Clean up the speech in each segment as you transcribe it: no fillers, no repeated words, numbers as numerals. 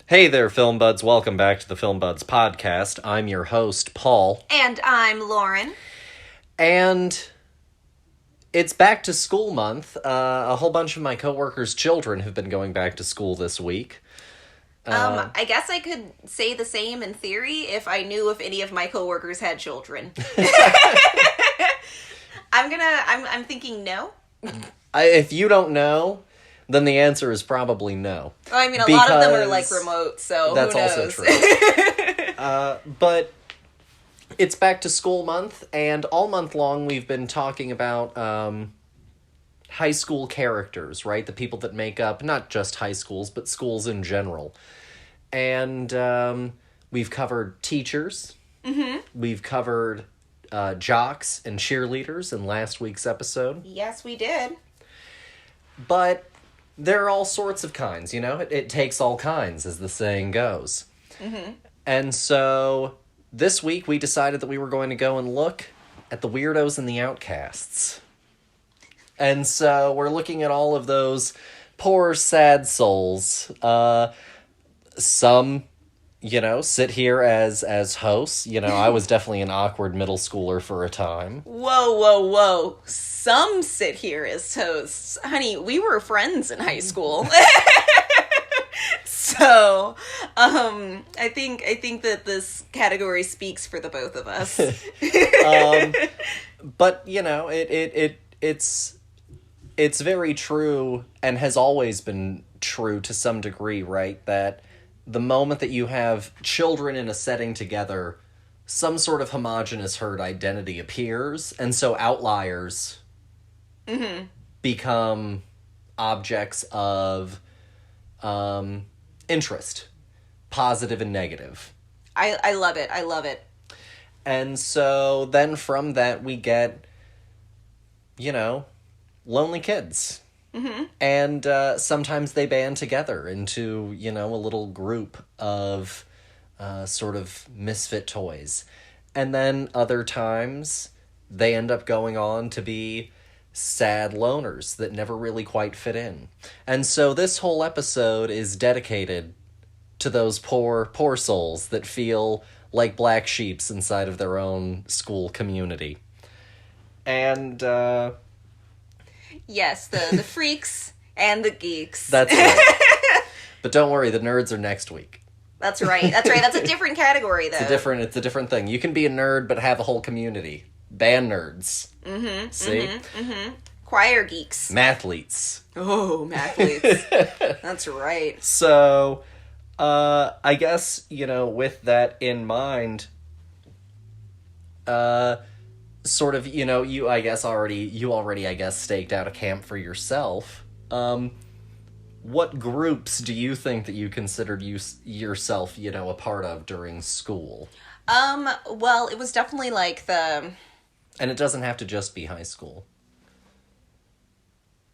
Hey there, Film Buds. Welcome back to the Film Buds podcast. I'm your host, Paul. And I'm Lauren. And it's back to school month. A whole bunch of my coworkers' children have been going back to school this week. I guess I could say the same in theory if I knew if any of my coworkers had children. I'm thinking no. If you don't know, then the answer is probably no. Well, I mean, a lot of them are like remote, so that's who knows? Also true. But it's back to school month, and all month long we've been talking about high school characters, right? The people that make up not just high schools, but schools in general. And we've covered teachers. Mm-hmm. We've covered jocks and cheerleaders in last week's episode. Yes, we did. But there are all sorts of kinds, you know? It takes all kinds, as the saying goes. Mm-hmm. And so this week we decided that we were going to go and look at the Weirdos and the Outcasts. And so we're looking at all of those poor, sad souls. Some, sit here as hosts. I was definitely an awkward middle schooler for a time. Whoa. Some sit here as hosts. Honey, we were friends in high school. So, I think that this category speaks for the both of us. But, it's very true and has always been true to some degree, right? That the moment that you have children in a setting together, some sort of homogenous herd identity appears, and so outliers become objects of interest, positive and negative. I love it. And so then from that we get, lonely kids. Mm-hmm. And sometimes they band together into, a little group of sort of misfit toys. And then other times they end up going on to be sad loners that never really quite fit in. And so this whole episode is dedicated to those poor souls that feel like black sheeps inside of their own school community. And, yes, the freaks and the geeks. That's right. But don't worry, the nerds are next week. That's right. That's a different category, though. It's a different thing. You can be a nerd, but have a whole community. Band nerds. Mm-hmm. See? Mm-hmm. Choir geeks. Mathletes. Oh, mathletes. That's right. So, I guess, with that in mind, sort of, you already, I guess, staked out a camp for yourself. What groups do you think that you considered yourself, a part of during school? Well, it was definitely like And it doesn't have to just be high school.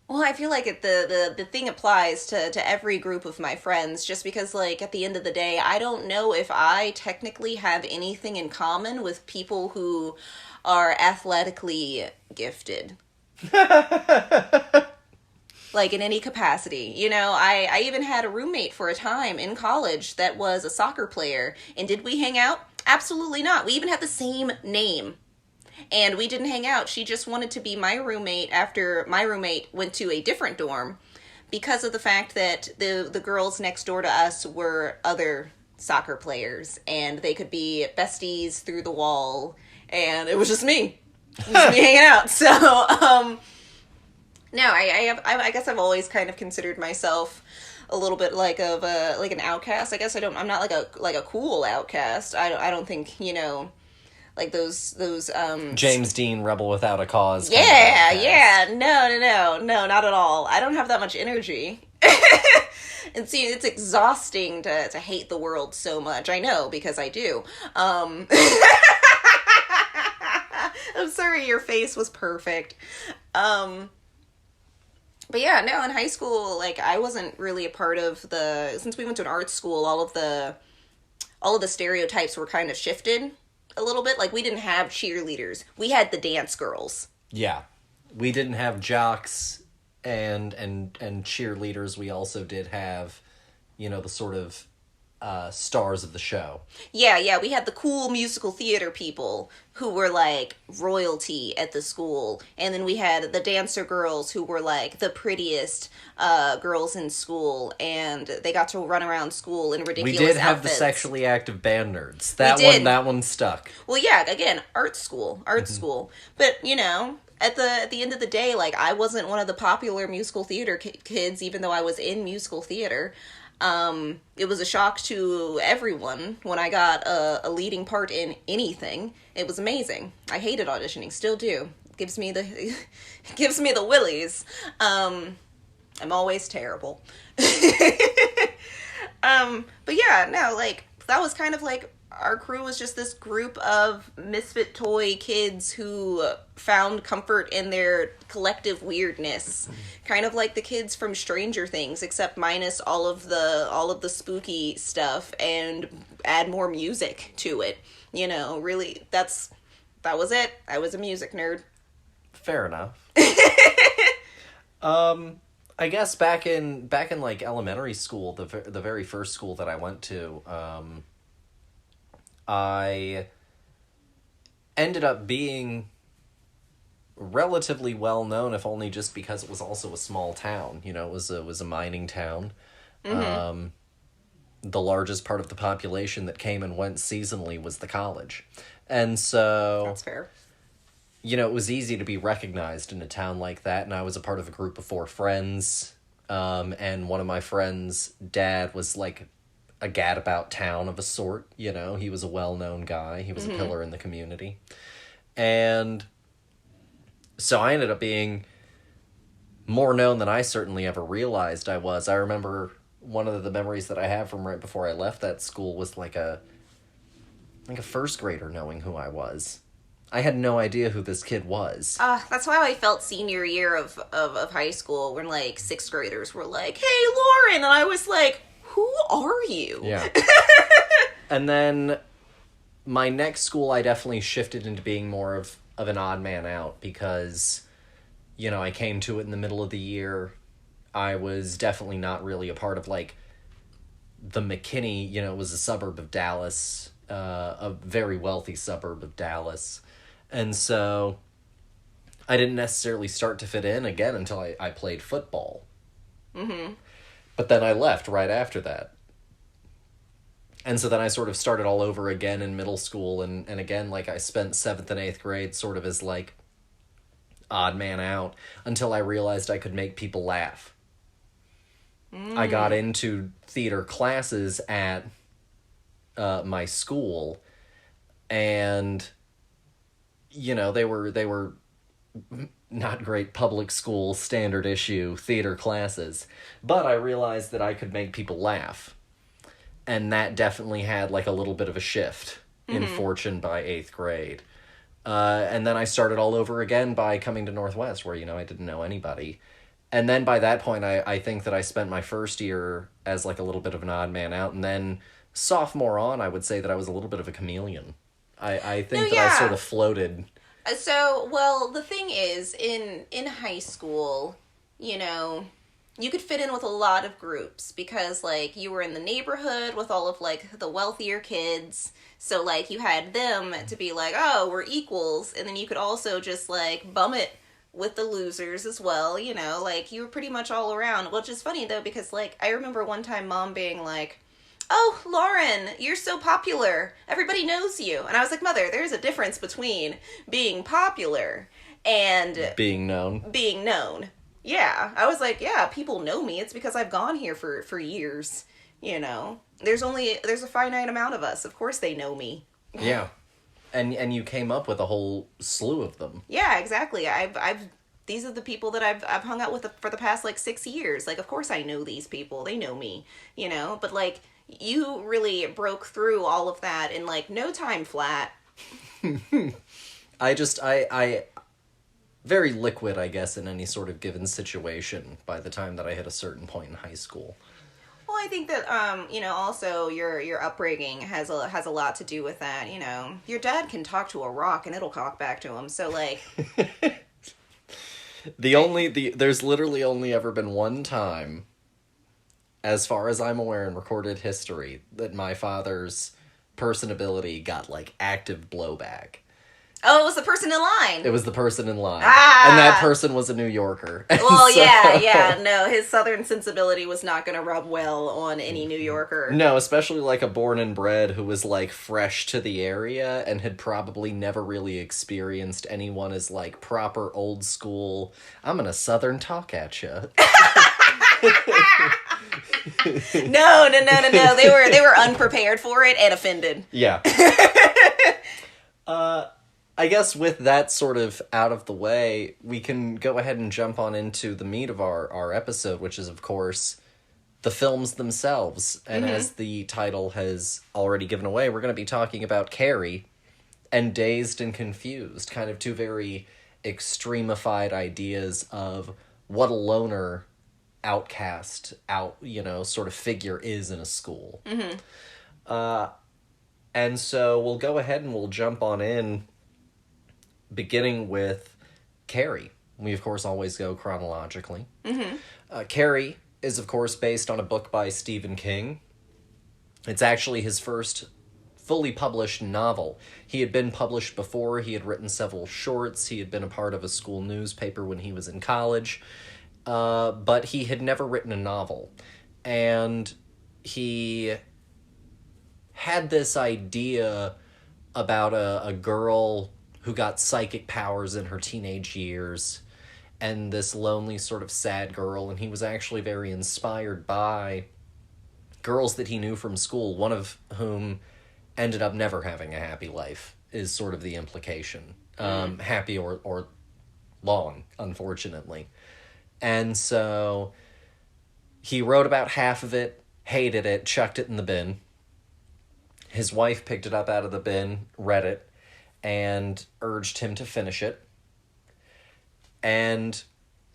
Well, I feel like the thing applies to every group of my friends, just because, like, at the end of the day, I don't know if I technically have anything in common with people who are athletically gifted. Like, in any capacity. I even had a roommate for a time in college that was a soccer player. And did we hang out? Absolutely not. We even had the same name. And we didn't hang out. She just wanted to be my roommate after my roommate went to a different dorm because of the fact that the girls next door to us were other soccer players. And they could be besties through the wall. And it was just me. It was me hanging out. So, no, I guess I've always kind of considered myself a little bit like an outcast. I guess I'm not like a cool outcast. I don't think, like those James Dean, Rebel Without a Cause. Yeah. No, not at all. I don't have that much energy. And see, it's exhausting to hate the world so much. I know, because I do. I'm sorry, your face was perfect. But yeah, no, in high school, like, I wasn't really a part of since we went to an art school, all of the stereotypes were kind of shifted a little bit. Like, we didn't have cheerleaders. We had the dance girls. Yeah. We didn't have jocks and cheerleaders. We also did have, the sort of stars of the show. Yeah, we had the cool musical theater people who were like royalty at the school, and then we had the dancer girls who were like the prettiest girls in school, and they got to run around school in ridiculous We did have outfits. the sexually active band nerds. That one stuck. Well, yeah, again, art school. But, you know, at the end of the day, like, I wasn't one of the popular musical theater kids, even though I was in musical theater. It was a shock to everyone when I got a leading part in anything. It was amazing. I hated auditioning, still do. It gives me the willies. I'm always terrible. But yeah, no, like, that was kind of like, our crew was just this group of misfit toy kids who found comfort in their collective weirdness. Kind of like the kids from Stranger Things, except minus all of the spooky stuff and add more music to it. You know, really, that was it. I was a music nerd. Fair enough. I guess back in like elementary school, the very first school that I went to, I ended up being relatively well known, if only just because it was also a small town. You know, it was a mining town. Mm-hmm. The largest part of the population that came and went seasonally was the college, and so that's fair. You know, it was easy to be recognized in a town like that, and I was a part of a group of 4 friends, and one of my friends' dad was like a gadabout town of a sort, you know. He was a well-known guy. He was a pillar in the community. And so I ended up being more known than I certainly ever realized I was. I remember one of the memories that I have from right before I left that school was like a first grader knowing who I was. I had no idea who this kid was. That's how I felt senior year of high school, when like 6th graders were like, "Hey, Lauren," and I was like, "Who are you?" Yeah. And then my next school, I definitely shifted into being more of an odd man out because, you know, I came to it in the middle of the year. I was definitely not really a part of, like, the McKinney, you know, it was a suburb of Dallas, a very wealthy suburb of Dallas. And so I didn't necessarily start to fit in again until I played football. Mm-hmm. But then I left right after that. And so then I sort of started all over again in middle school, and again, like, I spent 7th and 8th grade sort of as, like, odd man out, until I realized I could make people laugh. I got into theater classes at my school, and, you know, they were not great public school standard issue theater classes, but I realized that I could make people laugh. And that definitely had like a little bit of a shift in fortune by 8th grade. And then I started all over again by coming to Northwest, where, you know, I didn't know anybody. And then by that point, I think that I spent my first year as like a little bit of an odd man out. And then sophomore on, I would say that I was a little bit of a chameleon. I think I sort of floated. So, well, the thing is, in high school, you know, you could fit in with a lot of groups because, like, you were in the neighborhood with all of, like, the wealthier kids. So, like, you had them to be like, oh, we're equals. And then you could also just, like, bum it with the losers as well, you know. Like, you were pretty much all around. Which is funny, though, because, like, I remember one time Mom being like, "Oh, Lauren, you're so popular. Everybody knows you." And I was like, "Mother, there's a difference between being popular and being known. Being known." Yeah. I was like, yeah, people know me. It's because I've gone here for years, you know. There's a finite amount of us. Of course they know me. Yeah. And you came up with a whole slew of them. Yeah, exactly. These are the people that I've hung out with for the past, like, 6 years. Like, of course I know these people. They know me, you know. But, like, you really broke through all of that in, like, no time flat. I very liquid, I guess, in any sort of given situation by the time that I hit a certain point in high school. Well, I think that, you know, also your upbringing has a lot to do with that, you know. Your dad can talk to a rock and it'll talk back to him, so, like... There's literally only ever been one time as far as I'm aware in recorded history, that my father's personability got, like, active blowback. Oh, it was the person in line. It was the person in line. Ah! And that person was a New Yorker. Well, yeah. No, his southern sensibility was not going to rub well on any New Yorker. No, especially like a born and bred who was like fresh to the area and had probably never really experienced anyone as like proper old school, I'm gonna southern talk at you. No. They were unprepared for it and offended. Yeah. I guess with that sort of out of the way, we can go ahead and jump on into the meat of our episode, which is, of course, the films themselves. And as the title has already given away, we're going to be talking about Carrie and Dazed and Confused, kind of two very extremified ideas of what a loner outcast sort of figure is in a school. And so we'll go ahead and we'll jump on in, beginning with Carrie. We, of course, always go chronologically. Carrie is, of course, based on a book by Stephen King. It's actually his first fully published novel. He had been published before. He had written several shorts. He had been a part of a school newspaper when he was in college. But he had never written a novel. And he had this idea about a girl who got psychic powers in her teenage years, and this lonely sort of sad girl, and he was actually very inspired by girls that he knew from school, one of whom ended up never having a happy life, is sort of the implication. Happy or long, unfortunately. And so he wrote about half of it, hated it, chucked it in the bin. His wife picked it up out of the bin, read it, and urged him to finish it. And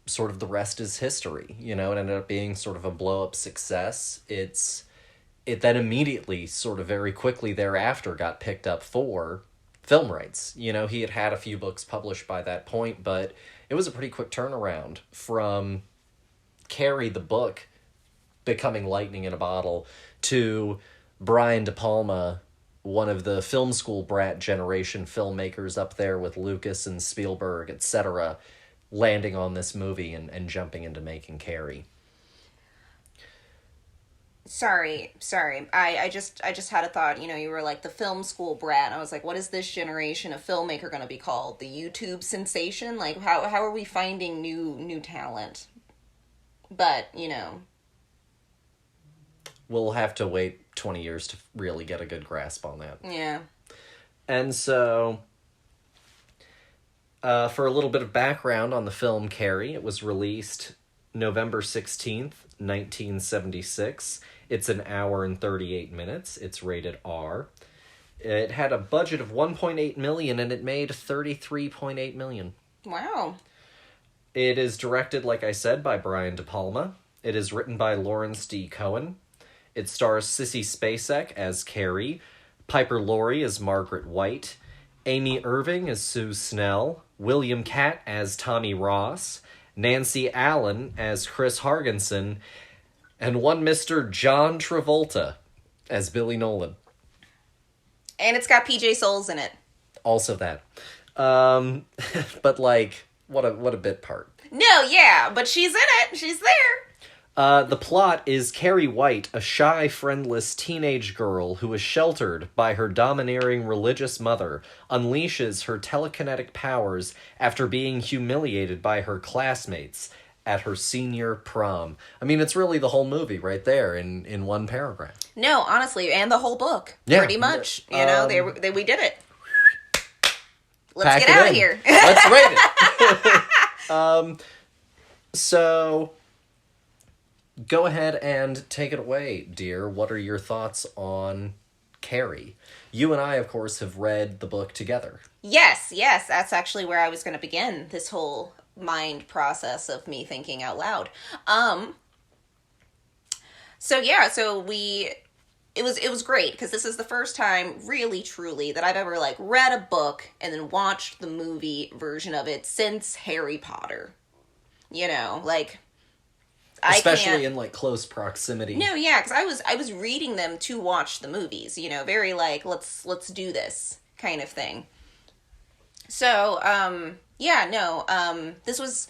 sort of the rest is history. It ended up being sort of a blow-up success. It then immediately, sort of very quickly thereafter, got picked up for film rights. He had had a few books published by that point, but it was a pretty quick turnaround from Carrie the book becoming lightning in a bottle to Brian De Palma, one of the film school brat generation filmmakers up there with Lucas and Spielberg, etc., landing on this movie and jumping into making Carrie. Sorry. I just had a thought. You were like the film school brat. I was like, what is this generation of filmmaker going to be called? The YouTube sensation? Like, how are we finding new talent? But, We'll have to wait 20 years to really get a good grasp on that. Yeah. And so, for a little bit of background on the film Carrie, it was released November 16th, 1976. It's an hour and 38 minutes. It's rated R. It had a budget of $1.8 million, and it made $33.8 million. Wow. It is directed, like I said, by Brian De Palma. It is written by Lawrence D. Cohen. It stars Sissy Spacek as Carrie, Piper Laurie as Margaret White, Amy Irving as Sue Snell, William Catt as Tommy Ross, Nancy Allen as Chris Hargensen, and one Mr. John Travolta as Billy Nolan. And it's got PJ Souls in it. Also that. But what a bit part. No, yeah, but she's in it. She's there. The plot is Carrie White, a shy, friendless teenage girl who is sheltered by her domineering religious mother, unleashes her telekinetic powers after being humiliated by her classmates at her senior prom. I mean, it's really the whole movie right there in one paragraph. No, honestly, and the whole book. Yeah. Pretty much. We did it. Let's get out of here. Let's rate it. So go ahead and take it away, dear. What are your thoughts on Carrie? You and I, of course, have read the book together. Yes. That's actually where I was going to begin this whole mind process of me thinking out loud. It was great because this is the first time, really, truly, that I've ever read a book and then watched the movie version of it since Harry Potter. Especially in, like, close proximity. No, yeah, because I was reading them to watch the movies, you know, very, like, let's do this kind of thing. So, yeah, no, this was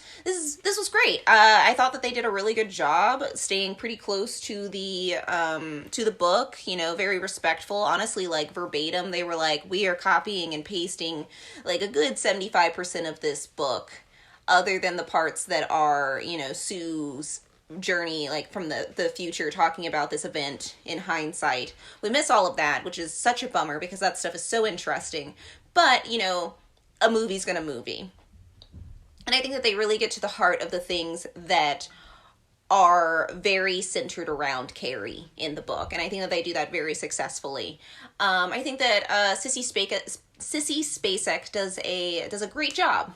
great. I thought that they did a really good job staying pretty close to the book, you know, very respectful. Honestly, like, verbatim, they were like, we are copying and pasting, like, a good 75% of this book, other than the parts that are, you know, Sue's journey, like, from the future, talking about this event in hindsight. We miss all of that, which is such a bummer, because that stuff is so interesting. But, you know, a movie's gonna movie. And I think that they really get to the heart of the things that are very centered around Carrie in the book. And I think that they do that very successfully. I think that Sissy Spacek does a great job.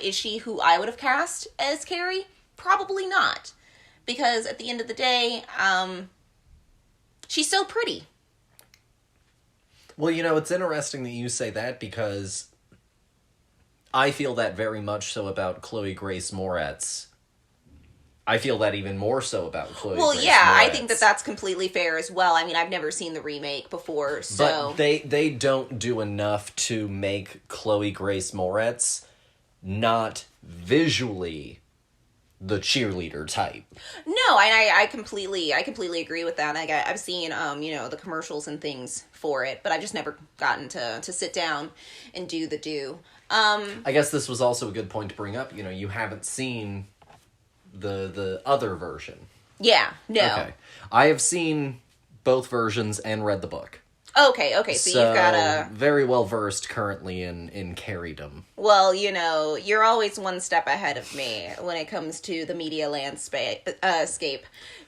Is she who I would have cast as Carrie? Probably not. Because at the end of the day, she's so pretty. Well, you know, it's interesting that you say that, because I feel that very much so about Chloe Grace Moretz. I feel that even more so about Chloe Grace Moretz. Well, yeah, I think that that's completely fair as well. I mean, I've never seen the remake before, so... But they don't do enough to make Chloe Grace Moretz not visually the cheerleader type. No, I completely agree with that. Like, I've seen, you know, the commercials and things for it, but I've just never gotten to sit down and do the do. I guess this was also a good point to bring up. You know, you haven't seen the other version. Yeah, no. Okay. I have seen both versions and read the book. Okay, so you've got a... very well versed currently in Carriedom. Well, you know, you're always one step ahead of me when it comes to the media landscape.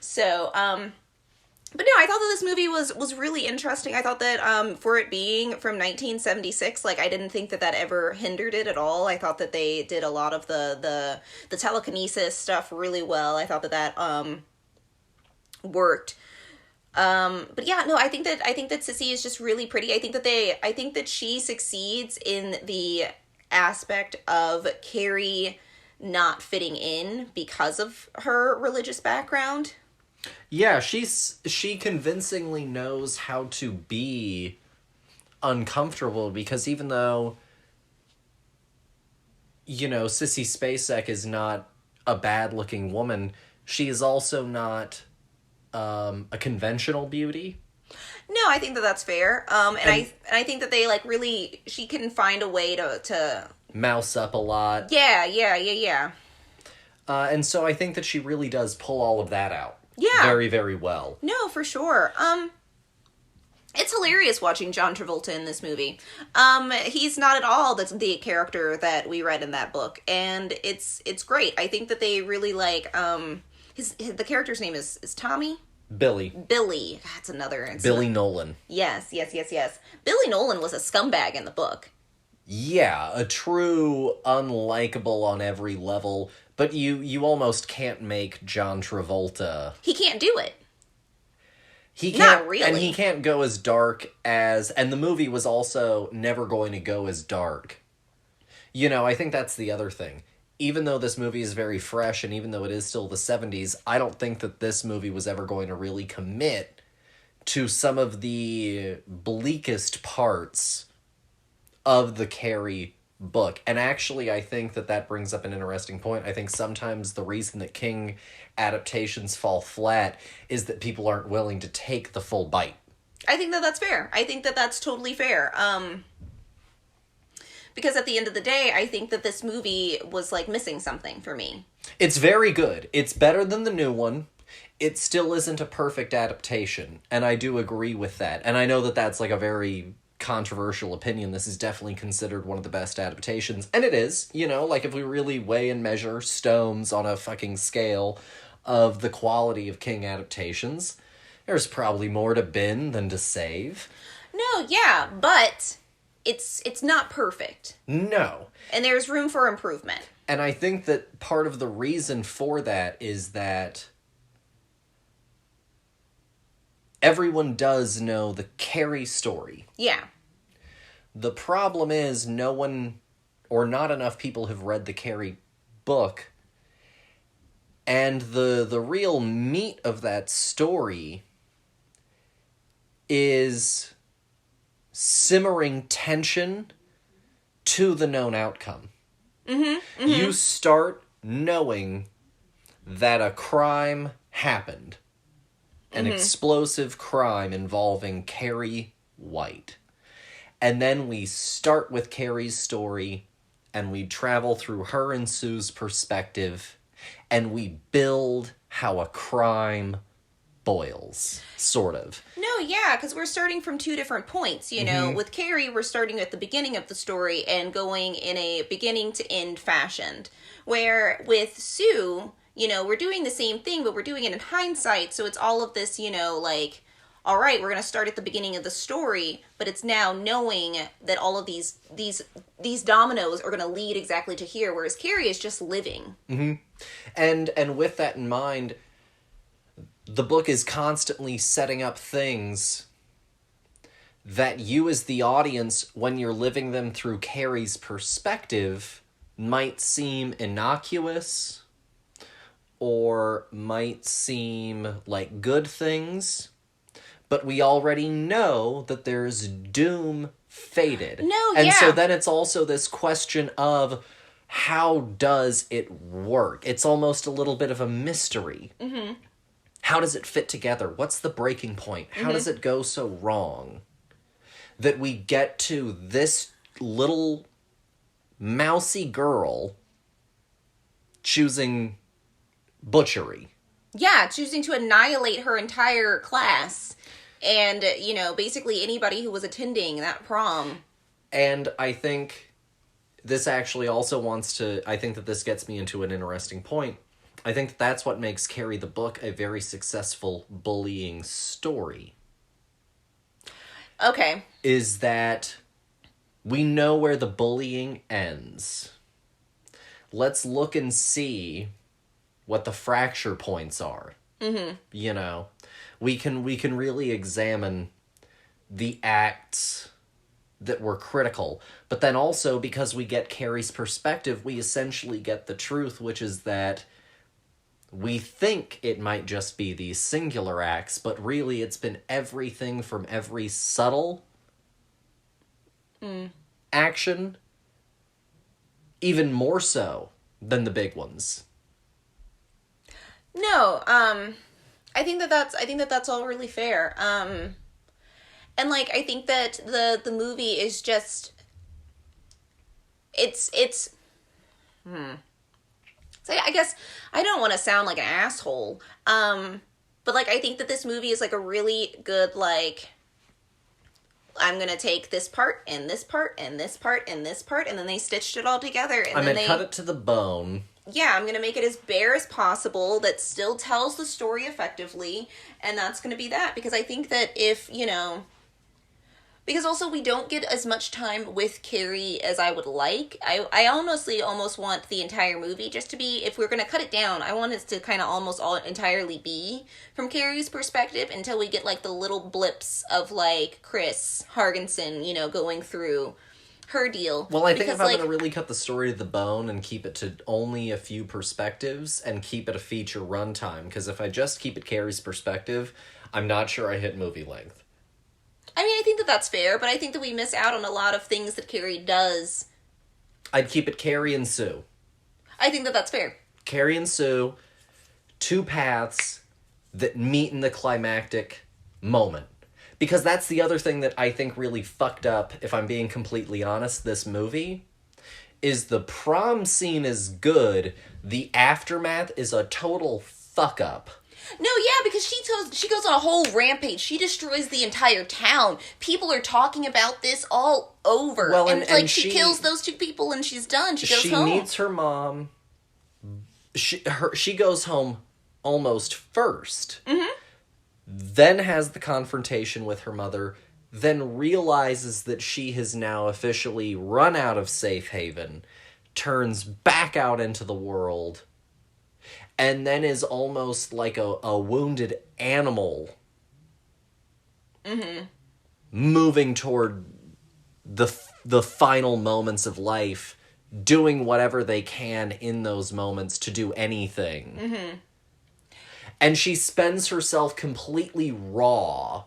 So, but no, I thought that this movie was really interesting. I thought that for it being from 1976, like, I didn't think that ever hindered it at all. I thought that they did a lot of the telekinesis stuff really well. I thought that worked. But yeah, no, I think that Sissy is just really pretty. I think that she succeeds in the aspect of Carrie not fitting in because of her religious background. Yeah, she convincingly knows how to be uncomfortable, because even though, you know, Sissy Spacek is not a bad-looking woman, she is also not a conventional beauty. No, I think that that's fair. And I think that they, like, really, she can find a way to mouse up a lot. Yeah. And so I think that she really does pull all of that out. Yeah. Very, very well. No, for sure. It's hilarious watching John Travolta in this movie. He's not at all the character that we read in that book, and it's great. I think that they really, like, the character's name is Tommy? Billy. That's another... Billy Nolan. Yes. Billy Nolan was a scumbag in the book. Yeah, a true unlikable on every level, but you almost can't make John Travolta... He can't do it. He can't, not really. And he can't go as dark as... And the movie was also never going to go as dark. You know, I think that's the other thing. Even though this movie is very fresh, and even though it is still the 70s, I don't think that this movie was ever going to really commit to some of the bleakest parts of the Carrie book. And actually, I think that brings up an interesting point. I think sometimes the reason that King adaptations fall flat is that people aren't willing to take the full bite. I think that that's fair. I think that that's totally fair. Because at the end of the day, I think that this movie was, like, missing something for me. It's very good. It's better than the new one. It still isn't a perfect adaptation, and I do agree with that. And I know that that's, like, a very controversial opinion. This is definitely considered one of the best adaptations, and it is. You know, like, if we really weigh and measure stones on a fucking scale of the quality of King adaptations, there's probably more to bin than to save. No, yeah, but... It's not perfect. No. And there's room for improvement. And I think that part of the reason for that is that everyone does know the Carrie story. Yeah. The problem is no one, or not enough people, have read the Carrie book. And the real meat of that story is simmering tension to the known outcome. Mm-hmm, mm-hmm. You start knowing that a crime happened. An explosive crime involving Carrie White. And then we start with Carrie's story, and we travel through her and Sue's perspective, and we build how a crime boils, sort of. No, yeah, because we're starting from two different points, you know. With Carrie, we're starting at the beginning of the story and going in a beginning to end fashion. Where with Sue, you know, we're doing the same thing, but we're doing it in hindsight, so it's all of this, you know, like, all right, we're going to start at the beginning of the story, but it's now knowing that all of these dominoes are going to lead exactly to here, whereas Carrie is just living. Mm-hmm. And with that in mind, the book is constantly setting up things that you as the audience, when you're living them through Carrie's perspective, might seem innocuous or might seem like good things. But we already know that there's doom fated. No, and yeah. so then it's also this question of how does it work? It's almost a little bit of a mystery. Mm-hmm. How does it fit together? What's the breaking point? How does it go so wrong that we get to this little mousy girl choosing butchery? Yeah, choosing to annihilate her entire class. And, you know, basically anybody who was attending that prom. And I think this actually also I think that this gets me into an interesting point. I think that's what makes Carrie the book a very successful bullying story. Okay. Is that we know where the bullying ends. Let's look and see what the fracture points are. Mm-hmm. You know, we can really examine the acts that were critical. But then also, because we get Carrie's perspective, we essentially get the truth, which is that we think it might just be these singular acts, but really it's been everything from every subtle action, even more so than the big ones. No, I think that's all really fair. And like I think that the movie is just it's So I guess I don't want to sound like an asshole. But like I think that this movie is like a really good like I'm going to take this part and this part and this part and this part and then they stitched it all together and I'm then going to cut it to the bone. Yeah, I'm going to make it as bare as possible that still tells the story effectively, and that's going to be that, because I think that if, you know, because also we don't get as much time with Carrie as I would like. I honestly almost want the entire movie just to be, if we're going to cut it down, I want it to kind of almost all entirely be from Carrie's perspective until we get like the little blips of like Chris Hargensen, you know, going through her deal. Well, I think if I'm going to really cut the story to the bone and keep it to only a few perspectives and keep it a feature runtime, because if I just keep it Carrie's perspective, I'm not sure I hit movie length. I mean, I think that that's fair, but I think that we miss out on a lot of things that Carrie does. I'd keep it Carrie and Sue. I think that that's fair. Carrie and Sue, two paths that meet in the climactic moment. Because that's the other thing that I think really fucked up, if I'm being completely honest, this movie, is the prom scene is good, the aftermath is a total fuck up. No, yeah, because she goes on a whole rampage. She destroys the entire town. People are talking about this all over. Well, and like she kills those two people and she's done. She goes home. She meets her mom. She goes home almost first. Mm-hmm. Then has the confrontation with her mother, then realizes that she has now officially run out of safe haven, turns back out into the world, and then is almost like a wounded animal moving toward the final moments of life doing whatever they can in those moments to do anything. Mm-hmm. And she spends herself completely raw.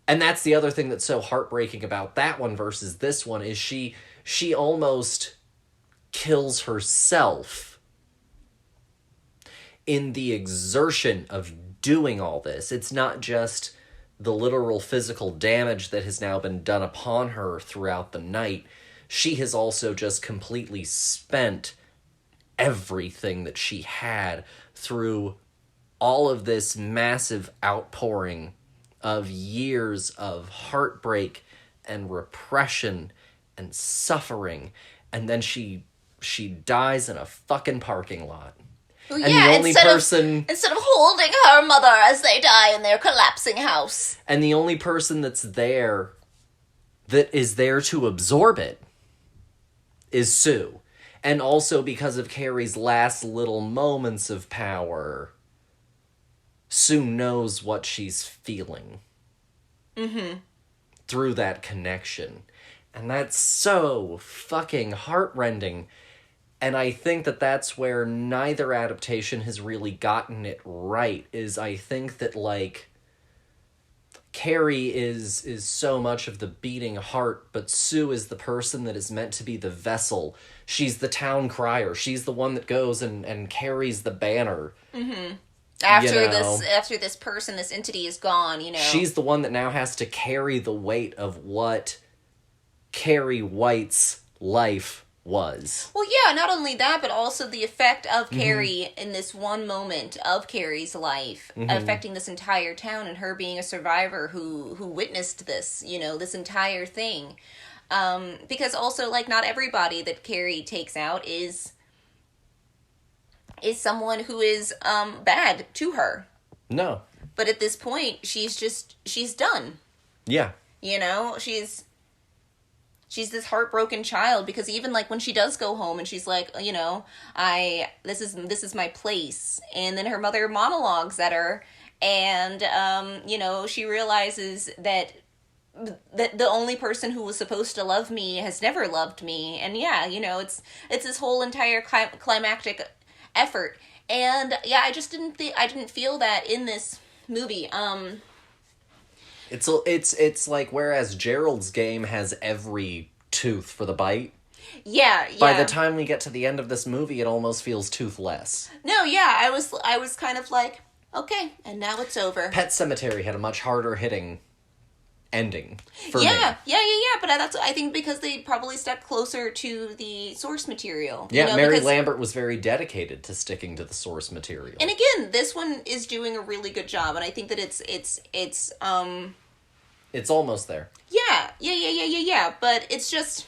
And that's the other thing that's so heartbreaking about that one versus this one, is she almost kills herself in the exertion of doing all this. It's not just the literal physical damage that has now been done upon her throughout the night. She has also just completely spent everything that she had through all of this massive outpouring of years of heartbreak and repression and suffering, and then she dies in a fucking parking lot. Well, and yeah, the only instead of holding her mother as they die in their collapsing house. And the only person that is there to absorb it is Sue. And also because of Carrie's last little moments of power, Sue knows what she's feeling. Mm-hmm. Through that connection. And that's so fucking heartrending. And I think that that's where neither adaptation has really gotten it right, is I think that, like, Carrie is so much of the beating heart, but Sue is the person that is meant to be the vessel. She's the town crier. She's the one that goes and carries the banner. Mm-hmm. After this person, this entity is gone, She's the one that now has to carry the weight of what Carrie White's life was. Well, yeah, not only that, but also the effect of Carrie in this one moment of Carrie's life, affecting this entire town, and her being a survivor who witnessed this, this entire thing. Because also, like, not everybody that Carrie takes out is someone who is bad to her. No. But at this point, she's done. Yeah. She's this heartbroken child, because even, like, when she does go home and she's like, this is my place, and then her mother monologues at her, and she realizes that the only person who was supposed to love me has never loved me, and it's this whole entire climactic effort, and I just didn't feel that in this movie. It's like, whereas Gerald's game has every tooth for the bite. Yeah. By the time we get to the end of this movie, it almost feels toothless. No, yeah, I was kind of like, okay, and now it's over. Pet Sematary had a much harder hitting ending for me. Yeah, but I think because they probably stuck closer to the source material. Yeah, Mary Lambert was very dedicated to sticking to the source material. And again, this one is doing a really good job, and I think that it's almost there. Yeah, but it's just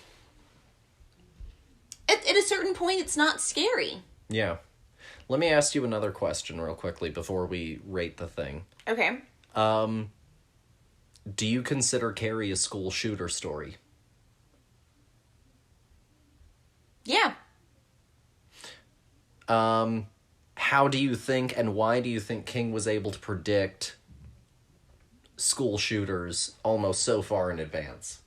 at a certain point it's not scary. Yeah. Let me ask you another question real quickly before we rate the thing. Okay. Do you consider Carrie a school shooter story? Yeah. How do you think, and why do you think King was able to predict school shooters almost so far in advance?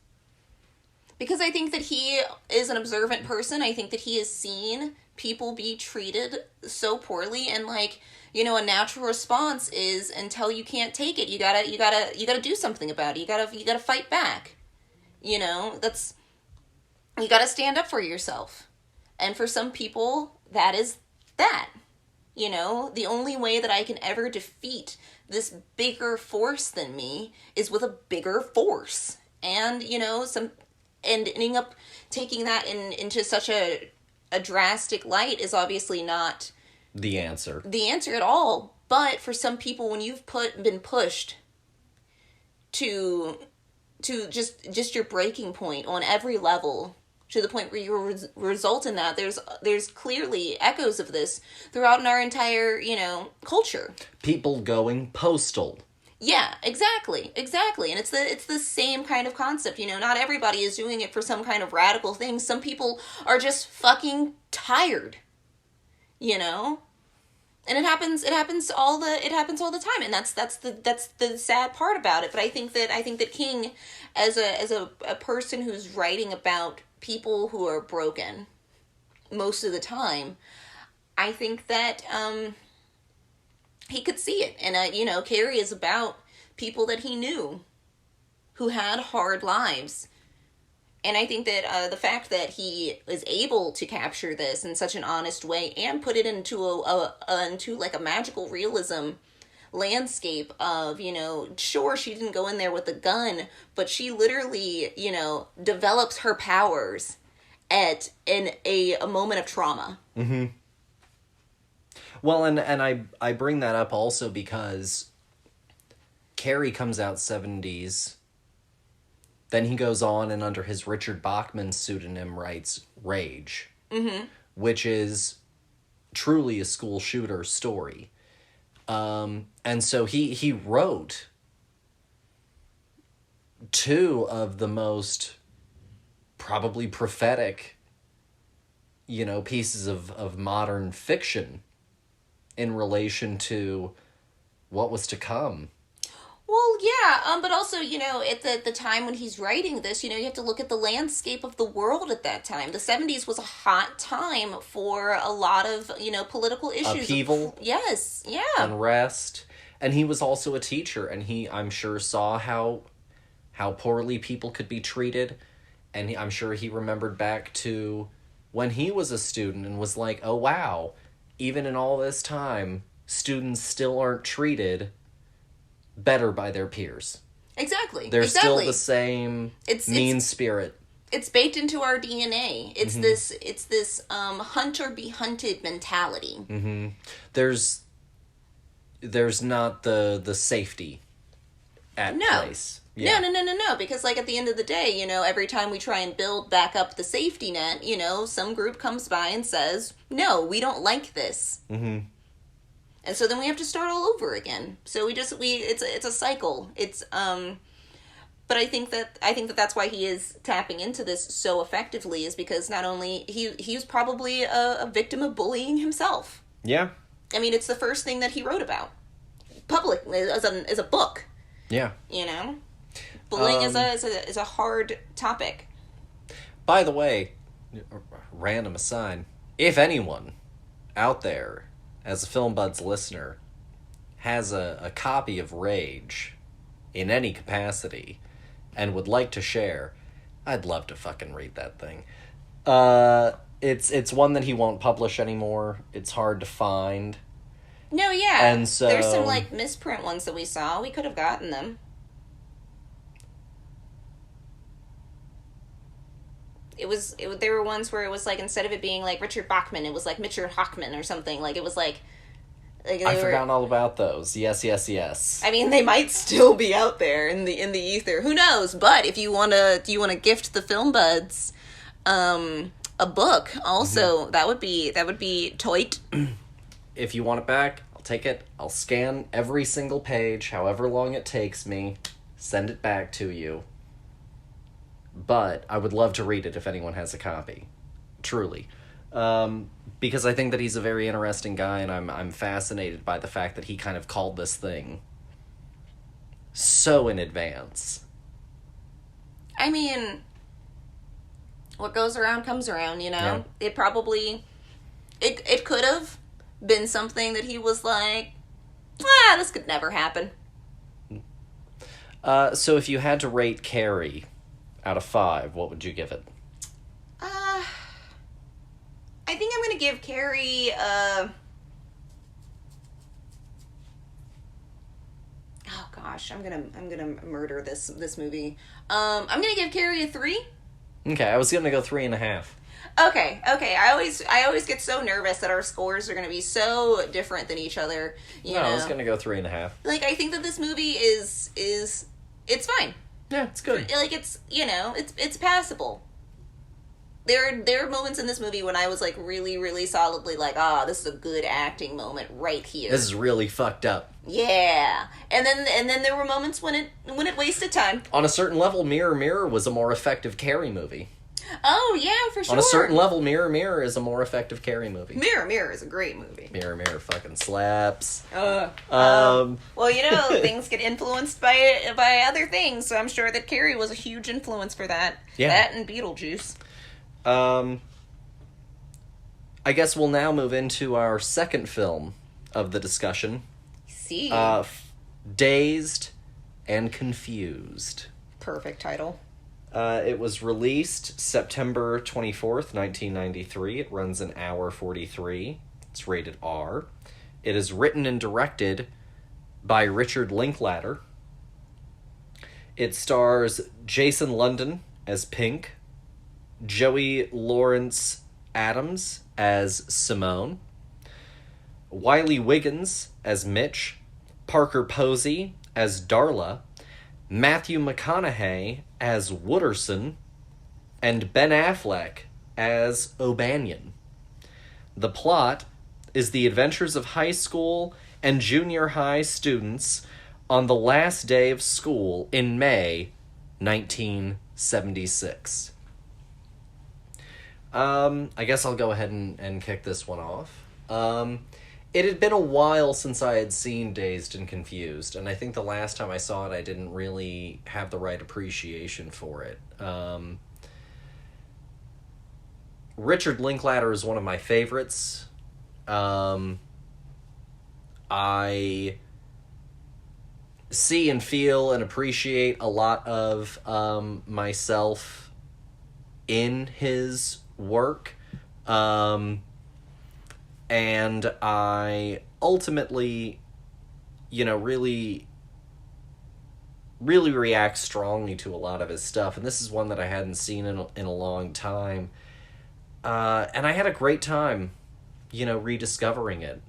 Because I think that he is an observant person. I think that he has seen people be treated so poorly, and, like, a natural response is, until you can't take it, you gotta do something about it. You gotta fight back. You gotta stand up for yourself. And for some people, that is that. The only way that I can ever defeat this bigger force than me is with a bigger force. And, and ending up taking that into such a drastic light is obviously not the answer at all. But for some people, when you've been pushed to just your breaking point on every level, to the point where you result in that, there's clearly echoes of this throughout our entire, culture. People going postal. Yeah, exactly. And it's the same kind of concept, not everybody is doing it for some kind of radical thing. Some people are just fucking tired, and it happens all the time, and that's the sad part about it. But I think that King, as a person who's writing about people who are broken, most of the time, I think that he could see it. And, you know, Carrie is about people that he knew who had hard lives. And I think that the fact that he is able to capture this in such an honest way and put it into into like a magical realism landscape of, you know, sure, she didn't go in there with a gun, but she literally, you know, develops her powers in a moment of trauma. Mm-hmm. Well, and I bring that up also because Carrie comes out 70s. Then he goes on and under his Richard Bachman pseudonym writes Rage, which is truly a school shooter story. And so he wrote two of the most probably prophetic, you know, pieces of modern fiction in relation to what was to come. Well, yeah, but also, you know, at the time when he's writing this, you know, you have to look at the landscape of the world at that time. The 70s was a hot time for a lot of, you know, political issues. Upheaval. Yes, yeah. Unrest. And he was also a teacher, and he, I'm sure, saw how poorly people could be treated, and I'm sure he remembered back to when he was a student and was like, oh, wow, even in all this time, students still aren't treated better by their peers. Exactly. They're still the same mean spirit. It's baked into our DNA. It's this hunt or be hunted mentality. Mm-hmm. There's not the safety at place. Yeah. No, because like at the end of the day, you know, every time we try and build back up the safety net, you know, some group comes by and says, no, we don't like this. Mm-hmm. And so then we have to start all over again. So it's a cycle. It's but I think that that's why he is tapping into this so effectively, is because not only he was probably a victim of bullying himself. Yeah. I mean, it's the first thing that he wrote about publicly as a book. Yeah. You know, bullying is a hard topic. By the way, random aside, if anyone out there, as a Film Buds listener, has a copy of Rage in any capacity and would like to share, I'd love to fucking read that thing. It's one that he won't publish anymore. It's hard to find. No, yeah. And so there's some like misprint ones that we saw. We could have gotten them. There were ones where it was like, instead of it being like Richard Bachman, it was like Richard Hockman or something. Like it was like I've forgotten all about those. Yes. I mean, they might still be out there in the ether. Who knows? But if you wanna gift the Film Buds a book, also that would be toit. If you want it back, I'll take it. I'll scan every single page, however long it takes me, send it back to you. But I would love to read it if anyone has a copy. Truly. Because I think that he's a very interesting guy, and I'm fascinated by the fact that he kind of called this thing so in advance. I mean, what goes around comes around, you know? Yeah. It probably... It could have been something that he was like, this could never happen. So if you had to rate Carrie out of 5, what would you give it? I think I'm going to give Carrie, oh gosh, I'm gonna murder this movie. I'm gonna give Carrie a 3. Okay, I was gonna go 3.5. Okay. I always get so nervous that our scores are gonna be so different than each other. You know? I was gonna go 3.5. Like, I think that this movie is it's fine. Yeah, it's good. Like, it's, you know, it's passable. There are moments in this movie when I was like really, really solidly like, this is a good acting moment right here. This is really fucked up. Yeah. And then there were moments when it wasted time. On a certain level, Mirror Mirror was a more effective Carrie movie. Oh, yeah, for sure. On a certain level, Mirror Mirror is a more effective Carrie movie. Mirror Mirror is a great movie. Mirror Mirror fucking slaps. Well, you know, things get influenced by other things, so I'm sure that Carrie was a huge influence for that. Yeah. That and Beetlejuice. I guess we'll now move into our second film of the discussion. See. Dazed and Confused. Perfect title. It was released September 24th, 1993. It runs an hour 43. It's rated R. It is written and directed by Richard Linklater. It stars Jason London as Pink, Joey Lawrence Adams as Simone, Wiley Wiggins as Mitch, Parker Posey as Darla, Matthew McConaughey as Wooderson, and Ben Affleck as O'Banion. The plot is the adventures of high school and junior high students on the last day of school in May 1976. I guess I'll go ahead and kick this one off. It had been a while since I had seen Dazed and Confused, and I think the last time I saw it, I didn't really have the right appreciation for it. Richard Linklater is one of my favorites. I see and feel and appreciate a lot of myself in his work. And I ultimately, really react strongly to a lot of his stuff. And this is one that I hadn't seen in a long time. And I had a great time, rediscovering it.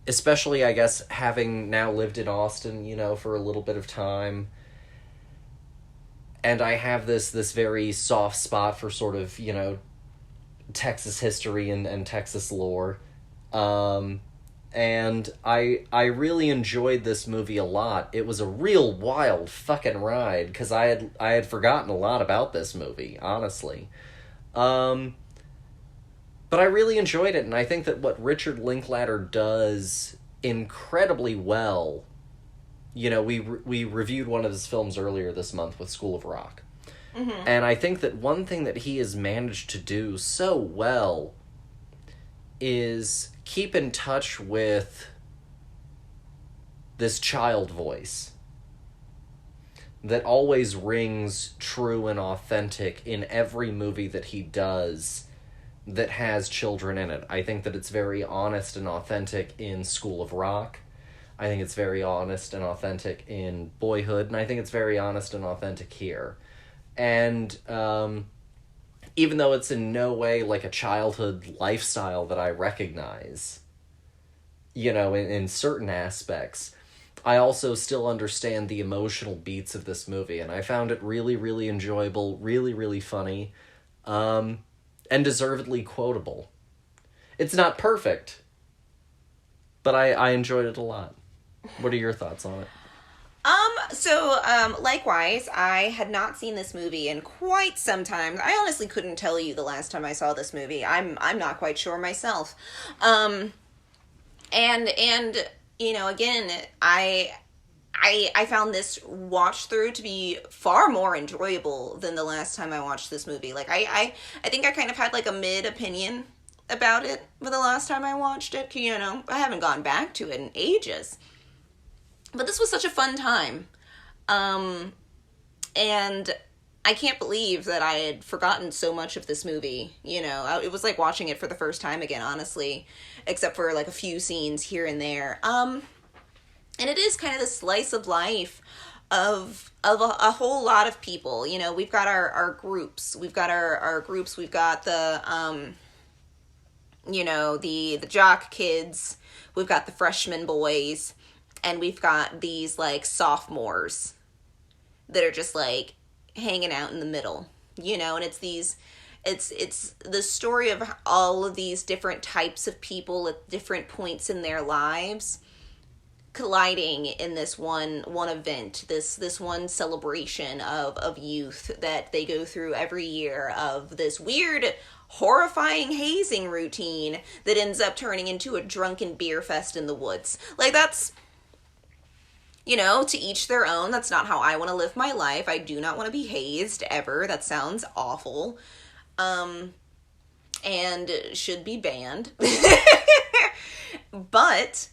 Especially, I guess, having now lived in Austin, for a little bit of time. And I have this very soft spot for sort of, Texas history and Texas lore. And I really enjoyed this movie a lot. It was a real wild fucking ride, because I had forgotten a lot about this movie, honestly. But I really enjoyed it, and I think that what Richard Linklater does incredibly well, we reviewed one of his films earlier this month with School of Rock. Mm-hmm. And I think that one thing that he has managed to do so well is keep in touch with this child voice that always rings true and authentic in every movie that he does that has children in it. I think that it's very honest and authentic in School of Rock. I think it's very honest and authentic in Boyhood, and I think it's very honest and authentic here. And even though it's in no way like a childhood lifestyle that I recognize, in certain aspects, I also still understand the emotional beats of this movie, and I found it really, really enjoyable, really, really funny, and deservedly quotable. It's not perfect, but I enjoyed it a lot. What are your thoughts on it? Likewise, I had not seen this movie in quite some time. I honestly couldn't tell you the last time I saw this movie. I'm not quite sure myself. And again, I found this watch through to be far more enjoyable than the last time I watched this movie. Like, I think I kind of had like a mid opinion about it for the last time I watched it. I haven't gone back to it in ages. But this was such a fun time. And I can't believe that I had forgotten so much of this movie. It was like watching it for the first time again, honestly, except for like a few scenes here and there. And it is kind of the slice of life of a whole lot of people. We've got our groups. We've got our groups. We've got the jock kids. We've got the freshman boys. And we've got these, like, sophomores that are just, like, hanging out in the middle, and it's the story of all of these different types of people at different points in their lives colliding in this one event, this one celebration of youth that they go through every year, of this weird, horrifying hazing routine that ends up turning into a drunken beer fest in the woods. Like, that's... to each their own. That's not how I want to live my life. I do not want to be hazed ever. That sounds awful. and should be banned. But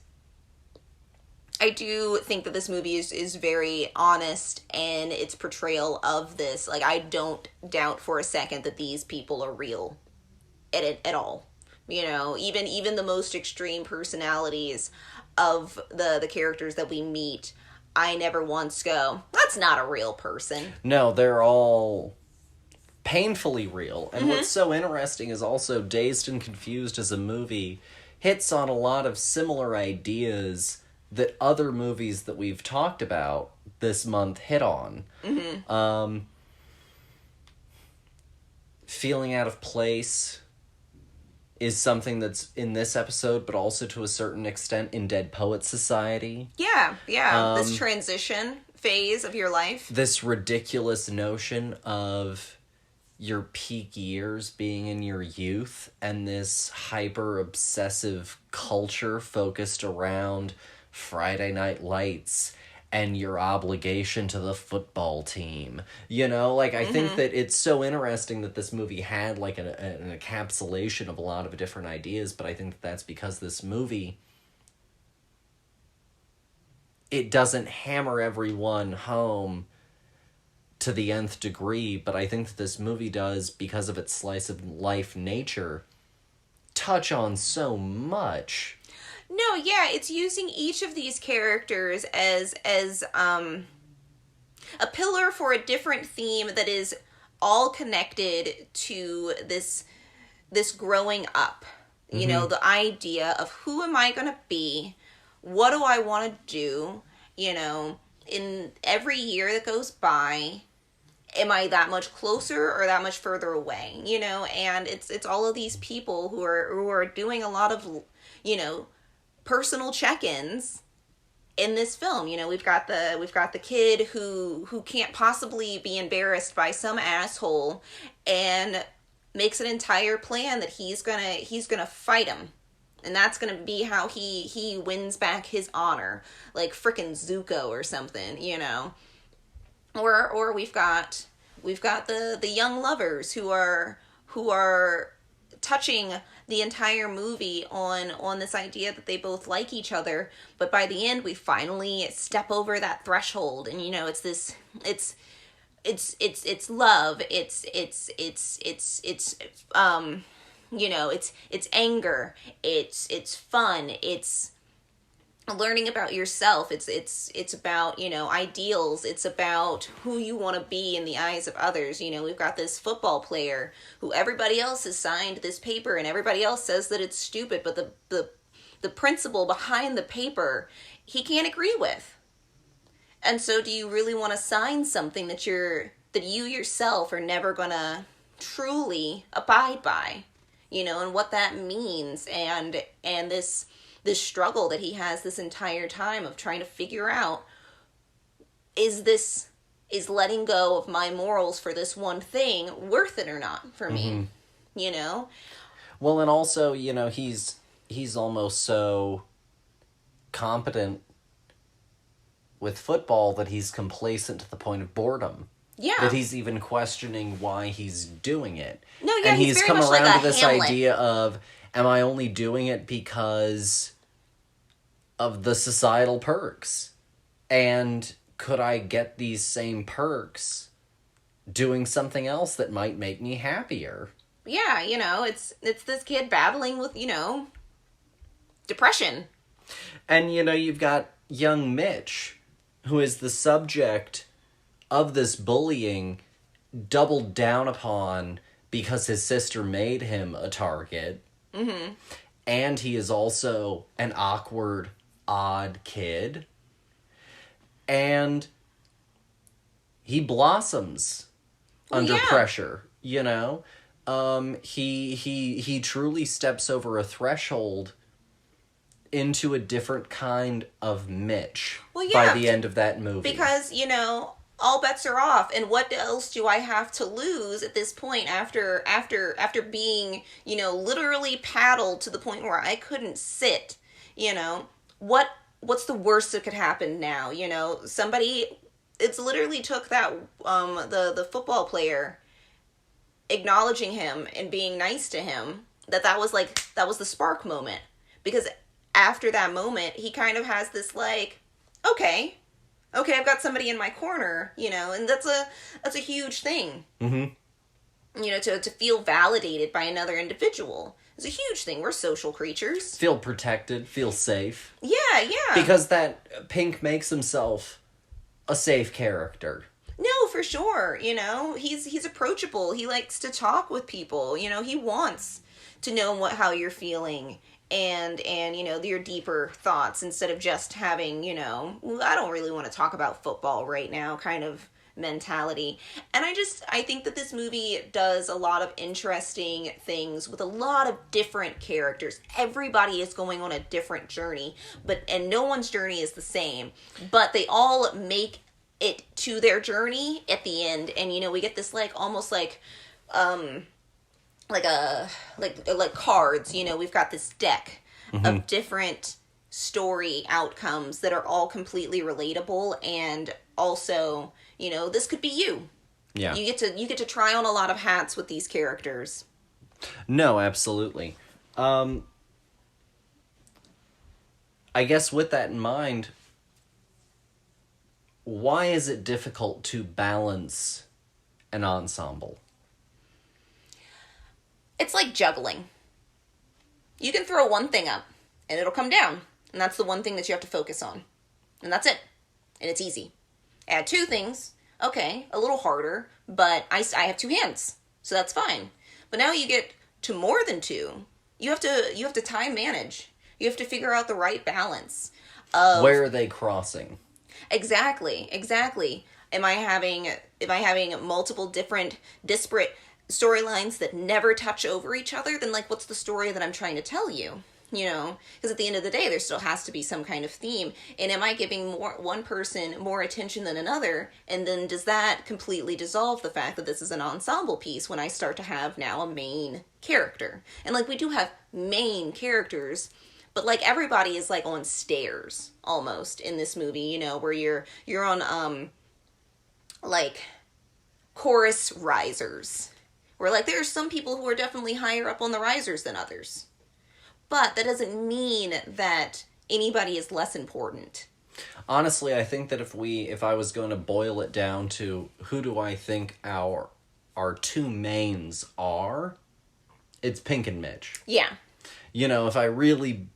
I do think that this movie is very honest in its portrayal of this. Like, I don't doubt for a second that these people are real at all. You know, even the most extreme personalities of the characters that we meet, I never once go, that's not a real person. No, they're all painfully real. And what's so interesting is also Dazed and Confused as a movie hits on a lot of similar ideas that other movies that we've talked about this month hit on. Feeling out of place is something that's in this episode, but also to a certain extent in Dead Poets Society. Yeah. This transition phase of your life. This ridiculous notion of your peak years being in your youth, and this hyper obsessive culture focused around Friday Night Lights and your obligation to the football team. You know, like, I think that it's so interesting that this movie had, like, an encapsulation of a lot of different ideas, but I think that's because this movie, it doesn't hammer everyone home to the nth degree, but I think that this movie does, because of its slice of life nature, touch on so much. No, yeah, it's using each of these characters as a pillar for a different theme that is all connected to this growing up. You know, the idea of who am I going to be? What do I want to do? You know, in every year that goes by, am I that much closer or that much further away? You know, and it's all of these people who are doing a lot of, you know, personal check-ins in this film. You know, we've got the kid who can't possibly be embarrassed by some asshole and makes an entire plan that he's gonna fight him, and that's gonna be how he wins back his honor, like frickin' Zuko or something, you know. Or we've got the young lovers who are touching the entire movie on this idea that they both like each other, but by the end we finally step over that threshold, and you know, it's love, it's you know, it's anger, it's fun, it's learning about yourself, it's about, you know, ideals, it's about who you want to be in the eyes of others. You know, we've got this football player who everybody else has signed this paper and everybody else says that it's stupid, but the principle behind the paper he can't agree with. And so do you really want to sign something that you yourself are never gonna truly abide by? You know, and what that means, and this struggle that he has this entire time of trying to figure out, is letting go of my morals for this one thing worth it or not for me? You know? Well, and also, you know, he's almost so competent with football that he's complacent to the point of boredom. Yeah. That he's even questioning why he's doing it. No, yeah, and he's very come much around like to this Hamlet. idea of, am I only doing it because of the societal perks? And could I get these same perks doing something else that might make me happier? Yeah, you know, it's this kid battling with, you know, depression. And, you know, you've got young Mitch, who is the subject of this bullying, doubled down upon because his sister made him a target. And he is also an awkward, odd kid. And he blossoms under pressure, you know? He truly steps over a threshold into a different kind of Mitch by the end of that movie. Because, you know, all bets are off, and what else do I have to lose at this point after being, you know, literally paddled to the point where I couldn't sit? You know, what's the worst that could happen now? You know, it's literally took that the football player acknowledging him and being nice to him, that was the spark moment. Because after that moment, he kind of has this like, okay, I've got somebody in my corner, and that's a huge thing. To feel validated by another individual is a huge thing. We're social creatures. Feel protected, feel safe. Yeah. Because that Pink makes himself a safe character. No, for sure. He's approachable. He likes to talk with people. He wants to know how you're feeling and your deeper thoughts, instead of just having, I don't really want to talk about football right now kind of mentality. And I think that this movie does a lot of interesting things with a lot of different characters. Everybody is going on a different journey, and no one's journey is the same, but they all make it to their journey at the end. And we get this like almost like cards. We've got this deck of different story outcomes that are all completely relatable, and also this could be you. Yeah. You get to try on a lot of hats with these characters. No, absolutely. I guess with that in mind, why is it difficult to balance an ensemble? It's like juggling. You can throw one thing up, and it'll come down. And that's the one thing that you have to focus on. And that's it. And it's easy. Add two things. Okay, a little harder, but I have two hands, so that's fine. But now you get to more than two. You have to time manage. You have to figure out the right balance of where are they crossing? Exactly. Am I having multiple different disparate storylines that never touch over each other? Then like, what's the story that I'm trying to tell you? Because at the end of the day, there still has to be some kind of theme. And am I giving one person more attention than another? And then does that completely dissolve the fact that this is an ensemble piece when I start to have now a main character? And like, we do have main characters, but like everybody is like on stairs almost in this movie, where you're on like chorus risers. Where like there are some people who are definitely higher up on the risers than others. But that doesn't mean that anybody is less important. Honestly, I think that if I was going to boil it down to who do I think our two mains are, it's Pink and Mitch. Yeah. If I really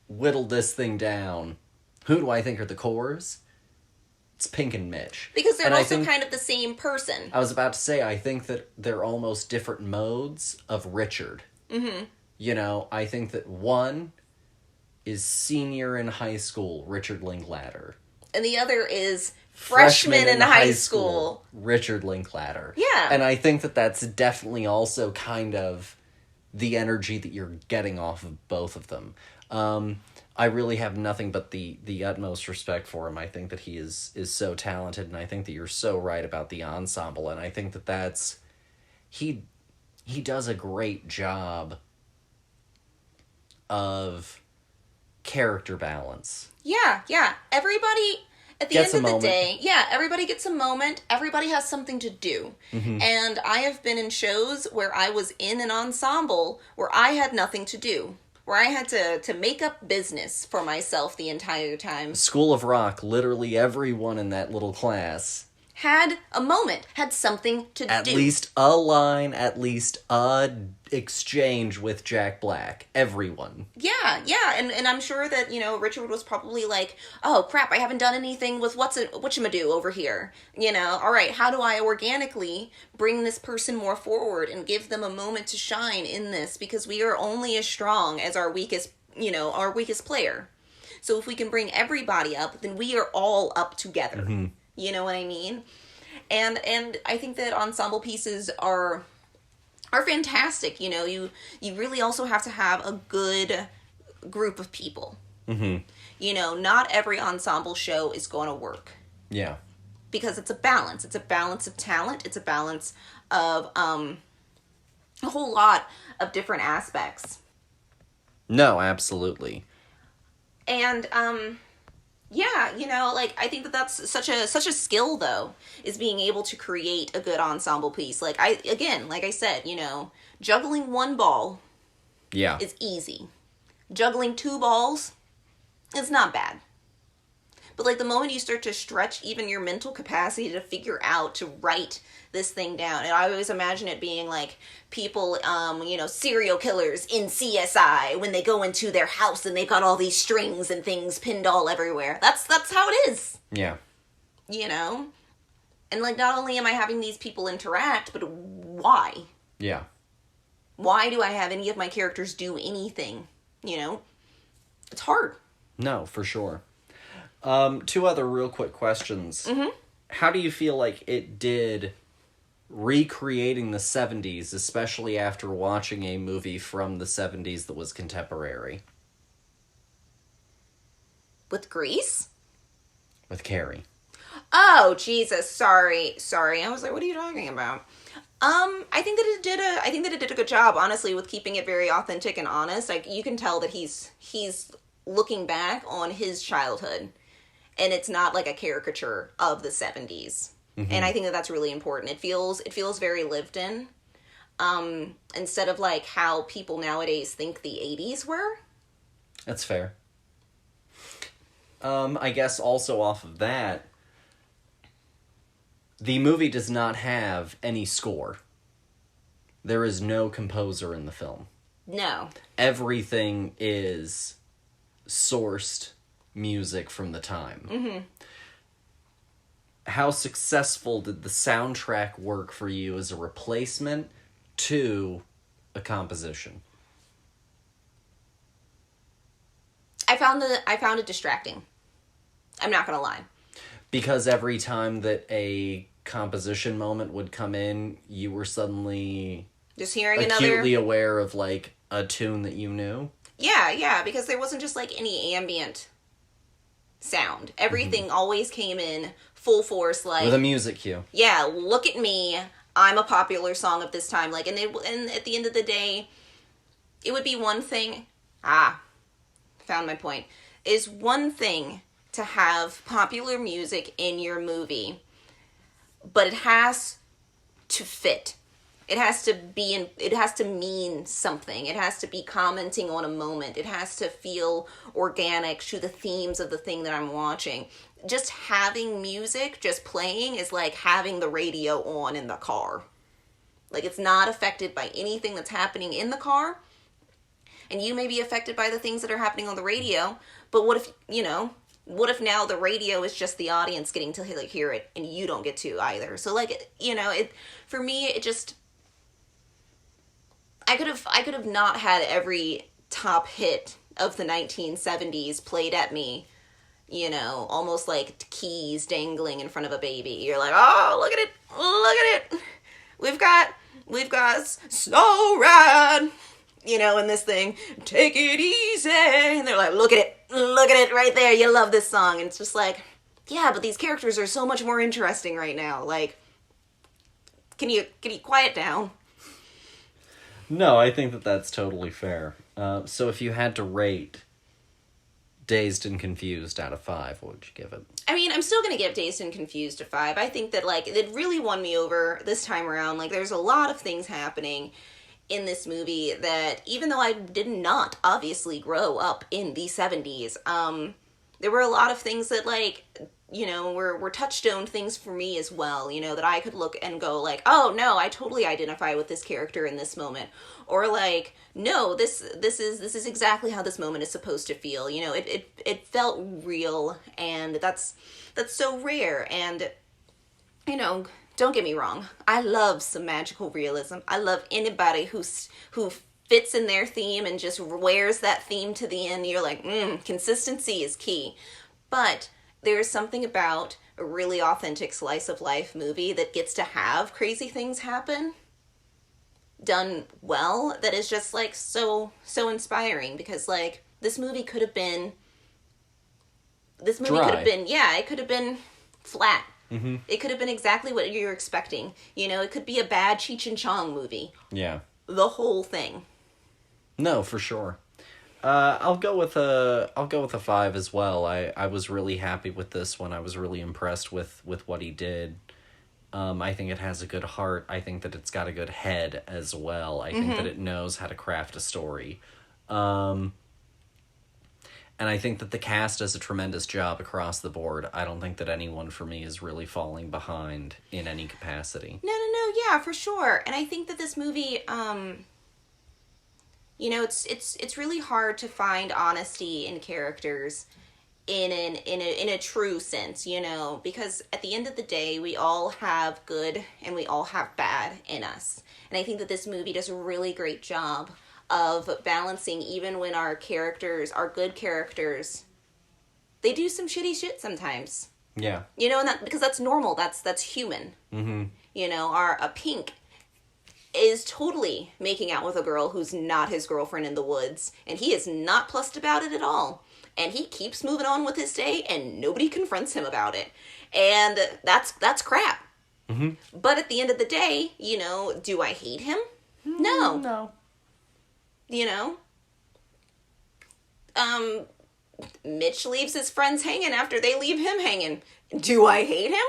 whittle this thing down, who do I think are the cores? It's Pink and Mitch. Because they're also kind of the same person. I was about to say, I think that they're almost different modes of Richard. Mm-hmm. I think that one is senior in high school, Richard Linklater. And the other is freshman in high school, Richard Linklater. Yeah. And I think that that's definitely also kind of the energy that you're getting off of both of them. I really have nothing but the utmost respect for him. I think that he is so talented, and I think that you're so right about the ensemble, and I think that that's... He does a great job of character balance. Yeah. Everybody, at the end of the day, everybody gets a moment. Everybody has something to do. Mm-hmm. And I have been in shows where I was in an ensemble where I had nothing to do. Where I had to make up business for myself the entire time. School of Rock, literally everyone in that little class had a moment, had something to do. At least a line, at least a exchange with Jack Black. Everyone. Yeah. And I'm sure that, Richard was probably like, oh, crap, I haven't done anything with whatchamadoo over here. All right, how do I organically bring this person more forward and give them a moment to shine in this? Because we are only as strong as our weakest player. So if we can bring everybody up, then we are all up together. Mm-hmm. You know what I mean? And I think that ensemble pieces are fantastic. You really also have to have a good group of people. Mm-hmm. Not every ensemble show is going to work. Yeah. Because it's a balance. It's a balance of talent. It's a balance of a whole lot of different aspects. No, absolutely. And yeah, like, I think that that's such a skill, though, is being able to create a good ensemble piece. Like, like I said, juggling one ball is easy. Juggling two balls is not bad. But, like, the moment you start to stretch even your mental capacity to figure out, to write this thing down, and I always imagine it being, like, people, serial killers in CSI, when they go into their house and they've got all these strings and things pinned all everywhere. That's how it is. Yeah. And, like, not only am I having these people interact, but why? Yeah. Why do I have any of my characters do anything? It's hard. No, for sure. Two other real quick questions. Mm-hmm. How do you feel like it did recreating the 70s, especially after watching a movie from the 70s that was contemporary? With Grease? With Carrie. Oh, Jesus, sorry. I was like, what are you talking about? I think that it did a good job, honestly, with keeping it very authentic and honest. Like, you can tell that he's looking back on his childhood, and it's not like a caricature of the 70s. Mm-hmm. And I think that that's really important. It feels very lived in. Instead of, like, how people nowadays think the 80s were. That's fair. I guess also off of that, the movie does not have any score. There is no composer in the film. No. Everything is sourced music from the time. Mm-hmm. How successful did the soundtrack work for you as a replacement to a composition? I found it distracting. I'm not gonna lie. Because every time that a composition moment would come in, you were suddenly just hearing acutely aware of, like, a tune that you knew. Yeah, because there wasn't just, like, any ambient sound. Everything always came in full force, like, with a music cue. Yeah, look at me. I'm a popular song of this time. Like, and at the end of the day, it would be one thing. Found my point. Is one thing to have popular music in your movie, but it has to fit. It has to mean something. It has to be commenting on a moment. It has to feel organic to the themes of the thing that I'm watching. Just having music just playing is like having the radio on in the car. Like, it's not affected by anything that's happening in the car. And you may be affected by the things that are happening on the radio, but what if now the radio is just the audience getting to, like, hear it and you don't get to either? So, like, for me, it just, I could have not had every top hit of the 1970s played at me, almost like keys dangling in front of a baby. You're like, oh, look at it. We've got Snow Ride, in this thing. Take it easy. And they're like, look at it right there. You love this song. And it's just like, yeah, but these characters are so much more interesting right now. Like, can you quiet down? No, I think that that's totally fair. So if you had to rate Dazed and Confused out of 5, what would you give it? I mean, I'm still going to give Dazed and Confused a 5. I think that, like, it really won me over this time around. Like, there's a lot of things happening in this movie that, even though I did not obviously grow up in the 70s, there were a lot of things that, like, were touchstone things for me as well, that I could look and go, like, oh, no, I totally identify with this character in this moment. Or, like, no, this is exactly how this moment is supposed to feel. It felt real, and that's so rare. And, don't get me wrong, I love some magical realism. I love anybody who fits in their theme and just wears that theme to the end. You're like, consistency is key. But there's something about a really authentic slice of life movie that gets to have crazy things happen done well that is just, like, so inspiring, because, like, this movie could have been it could have been flat. Mm-hmm. It could have been exactly what you're expecting. It could be a bad Cheech and Chong movie. Yeah. The whole thing. No, for sure. I'll go with a 5 as well. I was really happy with this one. I was really impressed with what he did. I think it has a good heart. I think that it's got a good head as well. I think that it knows how to craft a story. And I think that the cast does a tremendous job across the board. I don't think that anyone for me is really falling behind in any capacity. No, yeah, for sure. And I think that this movie, it's really hard to find honesty in characters in a true sense, because at the end of the day, we all have good and we all have bad in us. And I think that this movie does a really great job of balancing, even when our characters, our good characters, they do some shitty shit sometimes. Yeah. And because that's normal. That's human. Mm-hmm. A Pink is totally making out with a girl who's not his girlfriend in the woods, and he is not plussed about it at all. And he keeps moving on with his day, and nobody confronts him about it. And that's crap. Mm-hmm. But at the end of the day, do I hate him? No. No. Mitch leaves his friends hanging after they leave him hanging. Do I hate him?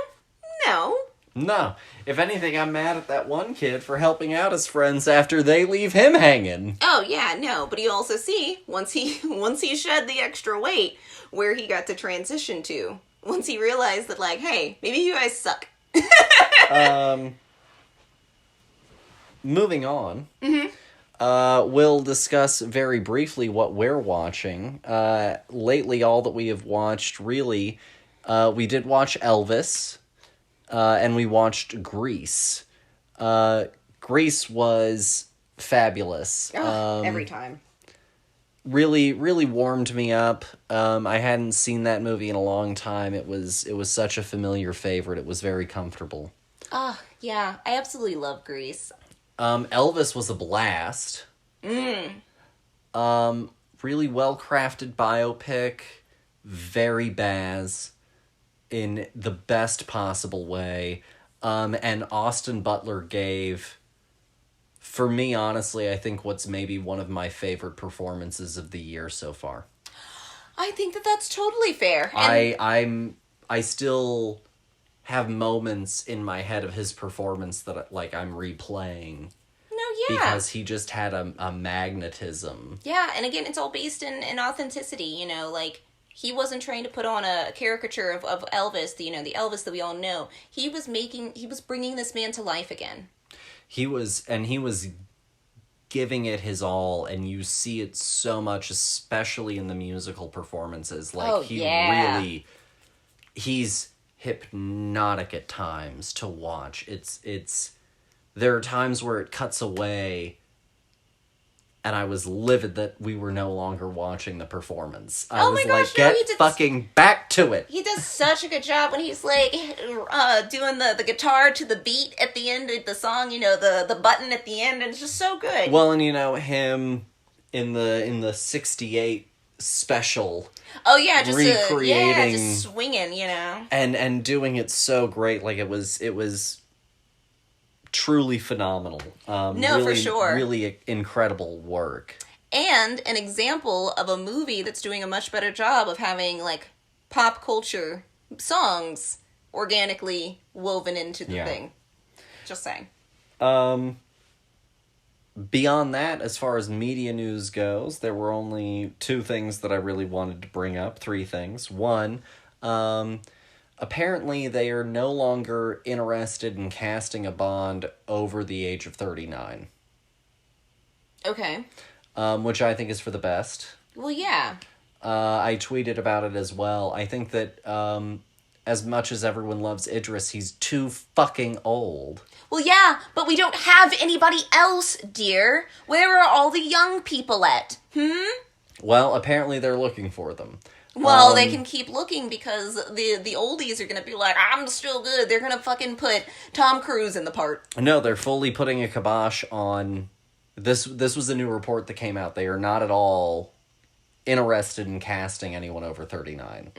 No. No. If anything, I'm mad at that one kid for helping out his friends after they leave him hanging. Oh, yeah, no. But you also see, once he shed the extra weight, where he got to transition to. Once he realized that, hey, maybe you guys suck. Moving on. Mm-hmm. We'll discuss very briefly what we're watching. Lately, all that we have watched, really, we did watch Elvis. And we watched Grease. Grease was fabulous. Every time. Really, really warmed me up. I hadn't seen that movie in a long time. It was such a familiar favorite. It was very comfortable. Yeah. I absolutely love Grease. Elvis was a blast. Really well-crafted biopic. Very Baz. In the best possible way. And Austin Butler gave, for me, honestly, I think what's maybe one of my favorite performances of the year so far. I think that that's totally fair. And I still have moments in my head of his performance that I'm replaying. No, yeah. Because he just had a magnetism. Yeah, and again, it's all based in authenticity, he wasn't trying to put on a caricature of Elvis, the Elvis that we all know. He was bringing this man to life again. He was giving it his all, and you see it so much, especially in the musical performances. He's hypnotic at times to watch. There are times where it cuts away, and I was livid that we were no longer watching the performance. I was get fucking back to it. He does such a good job when he's doing the guitar to the beat at the end of the song, the button at the end, and it's just so good. Well, and him in the 68 special. Oh yeah, just recreating, just swinging, and doing it so great. It was truly phenomenal. Really, for sure. Really incredible work. And an example of a movie that's doing a much better job of having, pop culture songs organically woven into the thing. Just saying. Beyond that, as far as media news goes, there were only 2 things that I really wanted to bring up. 3 things. One, apparently, they are no longer interested in casting a Bond over the age of 39. Okay. Which I think is for the best. Well, yeah. I tweeted about it as well. I think that as much as everyone loves Idris, he's too fucking old. Well, yeah, but we don't have anybody else, dear. Where are all the young people at? Well, apparently they're looking for them. Well, they can keep looking because the oldies are going to be like, I'm still good. They're going to fucking put Tom Cruise in the part. No, they're fully putting a kibosh on... This was a new report that came out. They are not at all interested in casting anyone over 39.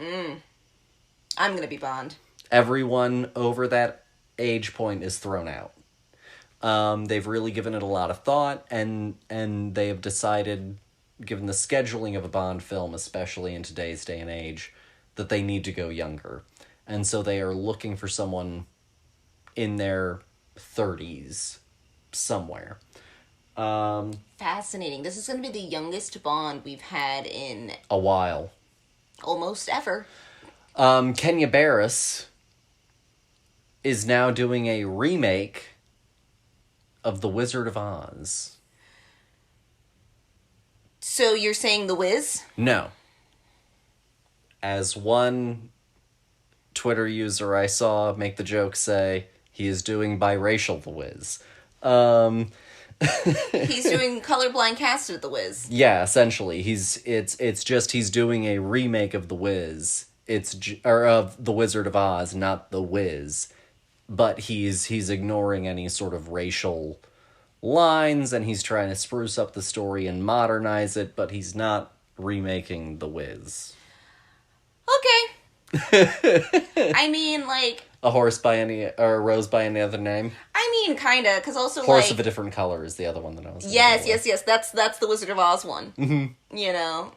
I'm going to be Bond. Everyone over that age point is thrown out. They've really given it a lot of thought, and they have decided given the scheduling of a Bond film, especially in today's day and age, that they need to go younger. And so they are looking for someone in their 30s somewhere. Fascinating. This is going to be the youngest Bond we've had in a while. Almost ever. Kenya Barris is now doing a remake of The Wizard of Oz. So you're saying The Wiz? No. As one Twitter user I saw make the joke say, he is doing biracial The Wiz. He's doing colorblind casted The Wiz. Yeah, essentially. It's just he's doing a remake of The Wiz. Or of The Wizard of Oz, not The Wiz. But he's ignoring any sort of racial lines, and he's trying to spruce up the story and modernize it, but he's not remaking The Wiz. Okay. I mean, like... A rose by any other name? I mean, kinda, because also, Horse of a Different Color is the other one that I was thinking Yes. That's the Wizard of Oz one. Mm-hmm. You know?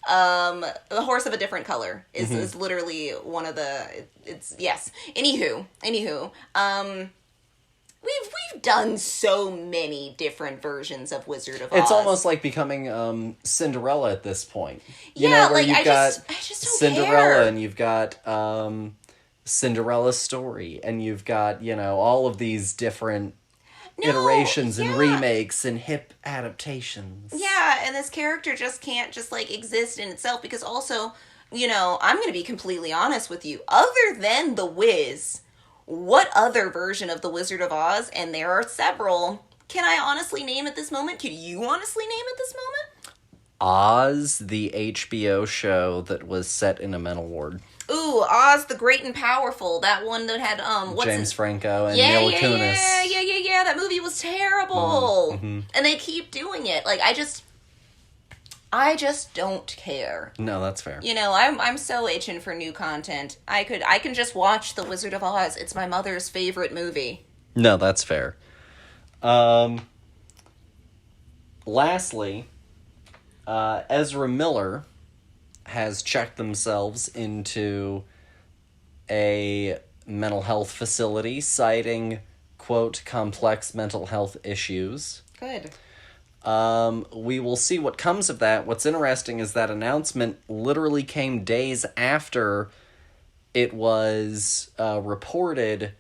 The Horse of a Different Color is literally one of the... It's... Yes. Anywho. We've done so many different versions of Wizard of Oz. It's almost like becoming Cinderella at this point. I just don't Cinderella care. And you've got Cinderella's Story, and you've got, all of these different iterations and remakes and hip adaptations. Yeah, and this character just can't just exist in itself, because also, I'm going to be completely honest with you. Other than The Wiz, what other version of The Wizard of Oz, and there are several, can I honestly name at this moment? Can you honestly name at this moment? Oz, the HBO show that was set in a mental ward. Ooh, Oz the Great and Powerful. That one that had, James Franco and Mila Kunis. Yeah. That movie was terrible. Mm-hmm. And they keep doing it. I just don't care. No, that's fair. I'm so itching for new content. I can just watch The Wizard of Oz. It's my mother's favorite movie. No, that's fair. Lastly, Ezra Miller has checked themselves into a mental health facility, citing, quote, complex mental health issues. Good. We will see what comes of that. What's interesting is that announcement literally came days after it was reported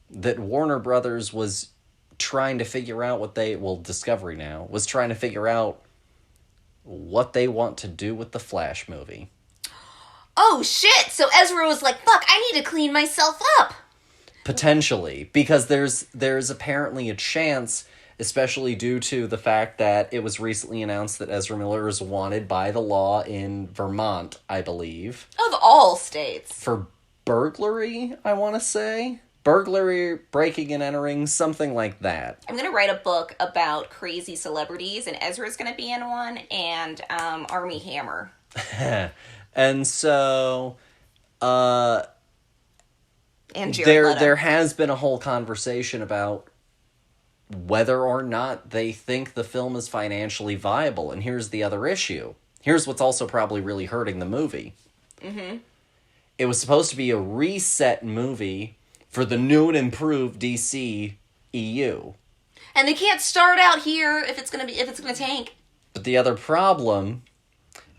that Warner Brothers was trying to figure out Discovery now, was trying to figure out what they want to do with the Flash movie. Oh, shit! So Ezra was like, fuck, I need to clean myself up! Potentially, because there's apparently a chance, especially due to the fact that it was recently announced that Ezra Miller is wanted by the law in Vermont, I believe. Of all states. For burglary, I want to say. Burglary, breaking and entering, something like that. I'm going to write a book about crazy celebrities, and Ezra's going to be in one, and Armie Hammer. And so... and Jared Leto. There has been a whole conversation about whether or not they think the film is financially viable. And here's the other issue. Here's what's also probably really hurting the movie. Mm-hmm. It was supposed to be a reset movie for the new and improved DC EU. And they can't start out here if it's gonna tank. But the other problem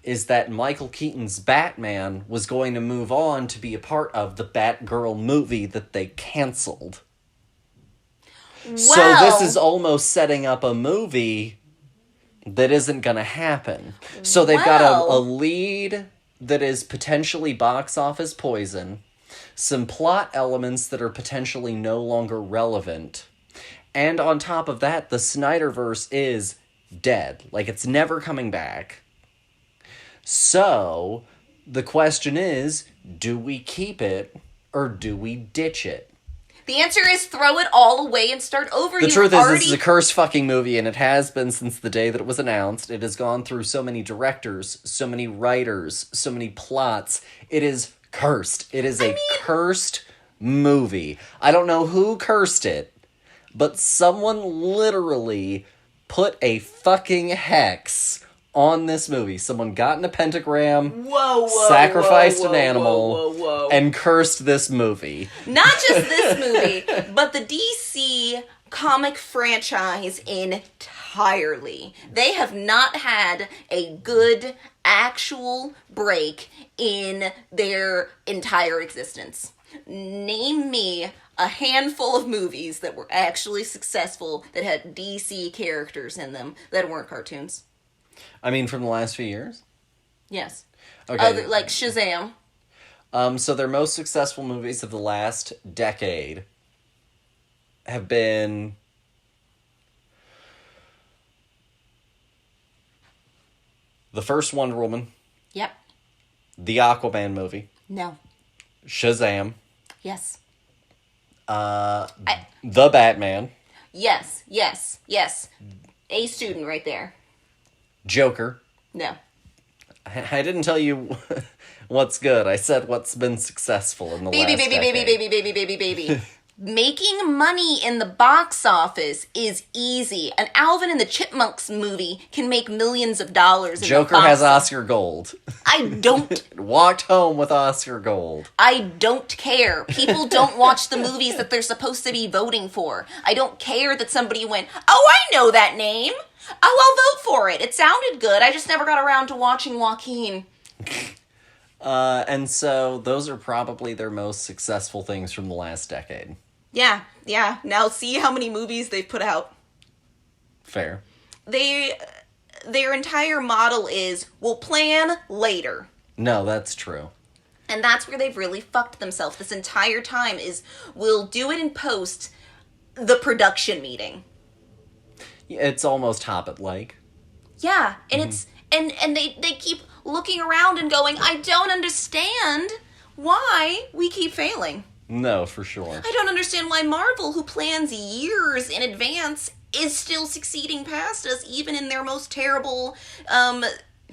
is that Michael Keaton's Batman was going to move on to be a part of the Batgirl movie that they canceled. Well, so this is almost setting up a movie that isn't going to happen. So they've got a lead that is potentially box office poison, some plot elements that are potentially no longer relevant, and on top of that, the Snyderverse is dead. It's never coming back. So, the question is, do we keep it or do we ditch it? The answer is throw it all away and start over. The truth is, this is a cursed fucking movie, and it has been since the day that it was announced. It has gone through so many directors, so many writers, so many plots. It is cursed. It is a cursed movie. I don't know who cursed it, but someone literally put a fucking hex on this movie. Someone got in a pentagram, Whoa, sacrificed whoa, an animal, whoa. and cursed this movie. Not just this movie, but the DC comic franchise entirely. They have not had a good actual break in their entire existence. Name me a handful of movies that were actually successful that had DC characters in them that weren't cartoons. I mean, from the last few years? Yes. Okay. Like Shazam. So their most successful movies of the last decade have been the first Wonder Woman, Yep. the Aquaman movie, No. Shazam, Yes. the Batman, Yes. A student right there. Joker. No. I didn't tell you what's good. I said what's been successful in the last decade. Baby. Making money in the box office is easy. An Alvin and the Chipmunks movie can make millions of dollars in Joker the box has office. Oscar Gold. I don't Walked home with Oscar Gold. I don't care. People don't watch the movies that they're supposed to be voting for. I don't care that somebody went, "Oh, I know that name. Oh, I'll vote for it. It sounded good. I just never got around to watching Joaquin." And so those are probably their most successful things from the last decade. Yeah. Now see how many movies they've put out. Fair. Their entire model is, we'll plan later. No, that's true. And that's where they've really fucked themselves this entire time is, we'll do it in post the production meeting. It's almost Hobbit-like. Yeah, and it's and they keep looking around and going, I don't understand why we keep failing. No, for sure. I don't understand why Marvel, who plans years in advance, is still succeeding past us, even in their most terrible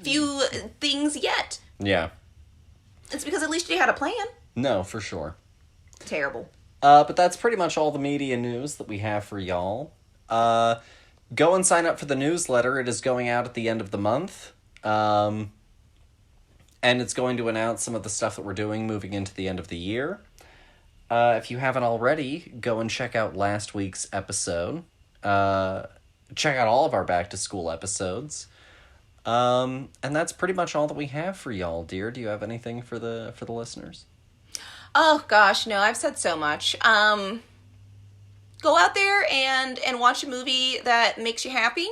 few things yet. Yeah. It's because at least you had a plan. No, for sure. Terrible. But that's pretty much all the media news that we have for y'all. Go and sign up for the newsletter. It is going out at the end of the month. And it's going to announce some of the stuff that we're doing moving into the end of the year. If you haven't already, go and check out last week's episode. Check out all of our back to school episodes. And that's pretty much all that we have for y'all, dear. Do you have anything for the listeners? Oh gosh, no, I've said so much. Go out there and watch a movie that makes you happy,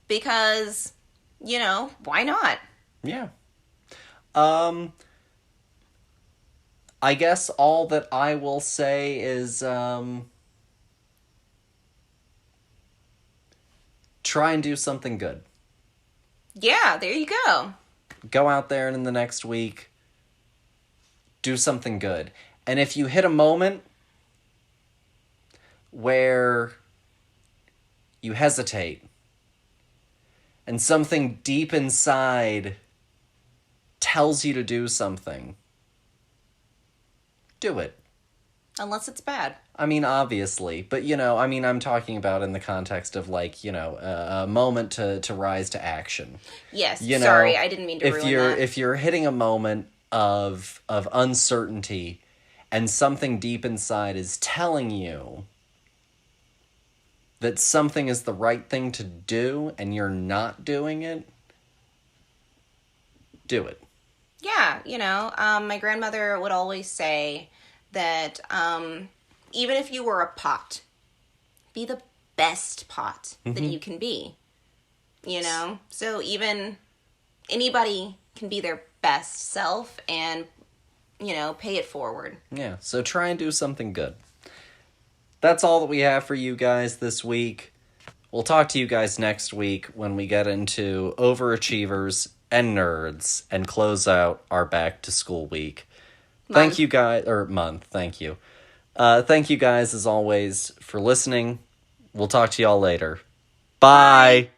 because, why not? Yeah. I guess all that I will say is, try and do something good. Yeah, there you go. Go out there and in the next week, do something good. And if you hit a moment where you hesitate and something deep inside tells you to do something, do it. Unless it's bad. I mean, obviously, but I'm talking about in the context of a moment to rise to action. Yes, sorry, I didn't mean to ruin that. If you're hitting a moment of uncertainty and something deep inside is telling you that something is the right thing to do and you're not doing it, do it. Yeah, my grandmother would always say that even if you were a pot, be the best pot that you can be. So even anybody can be their best self and, pay it forward. Yeah, so try and do something good. That's all that we have for you guys this week. We'll talk to you guys next week when we get into overachievers and nerds and close out our back to school week. Thank you guys, thank you. Thank you guys as always for listening. We'll talk to y'all later. Bye.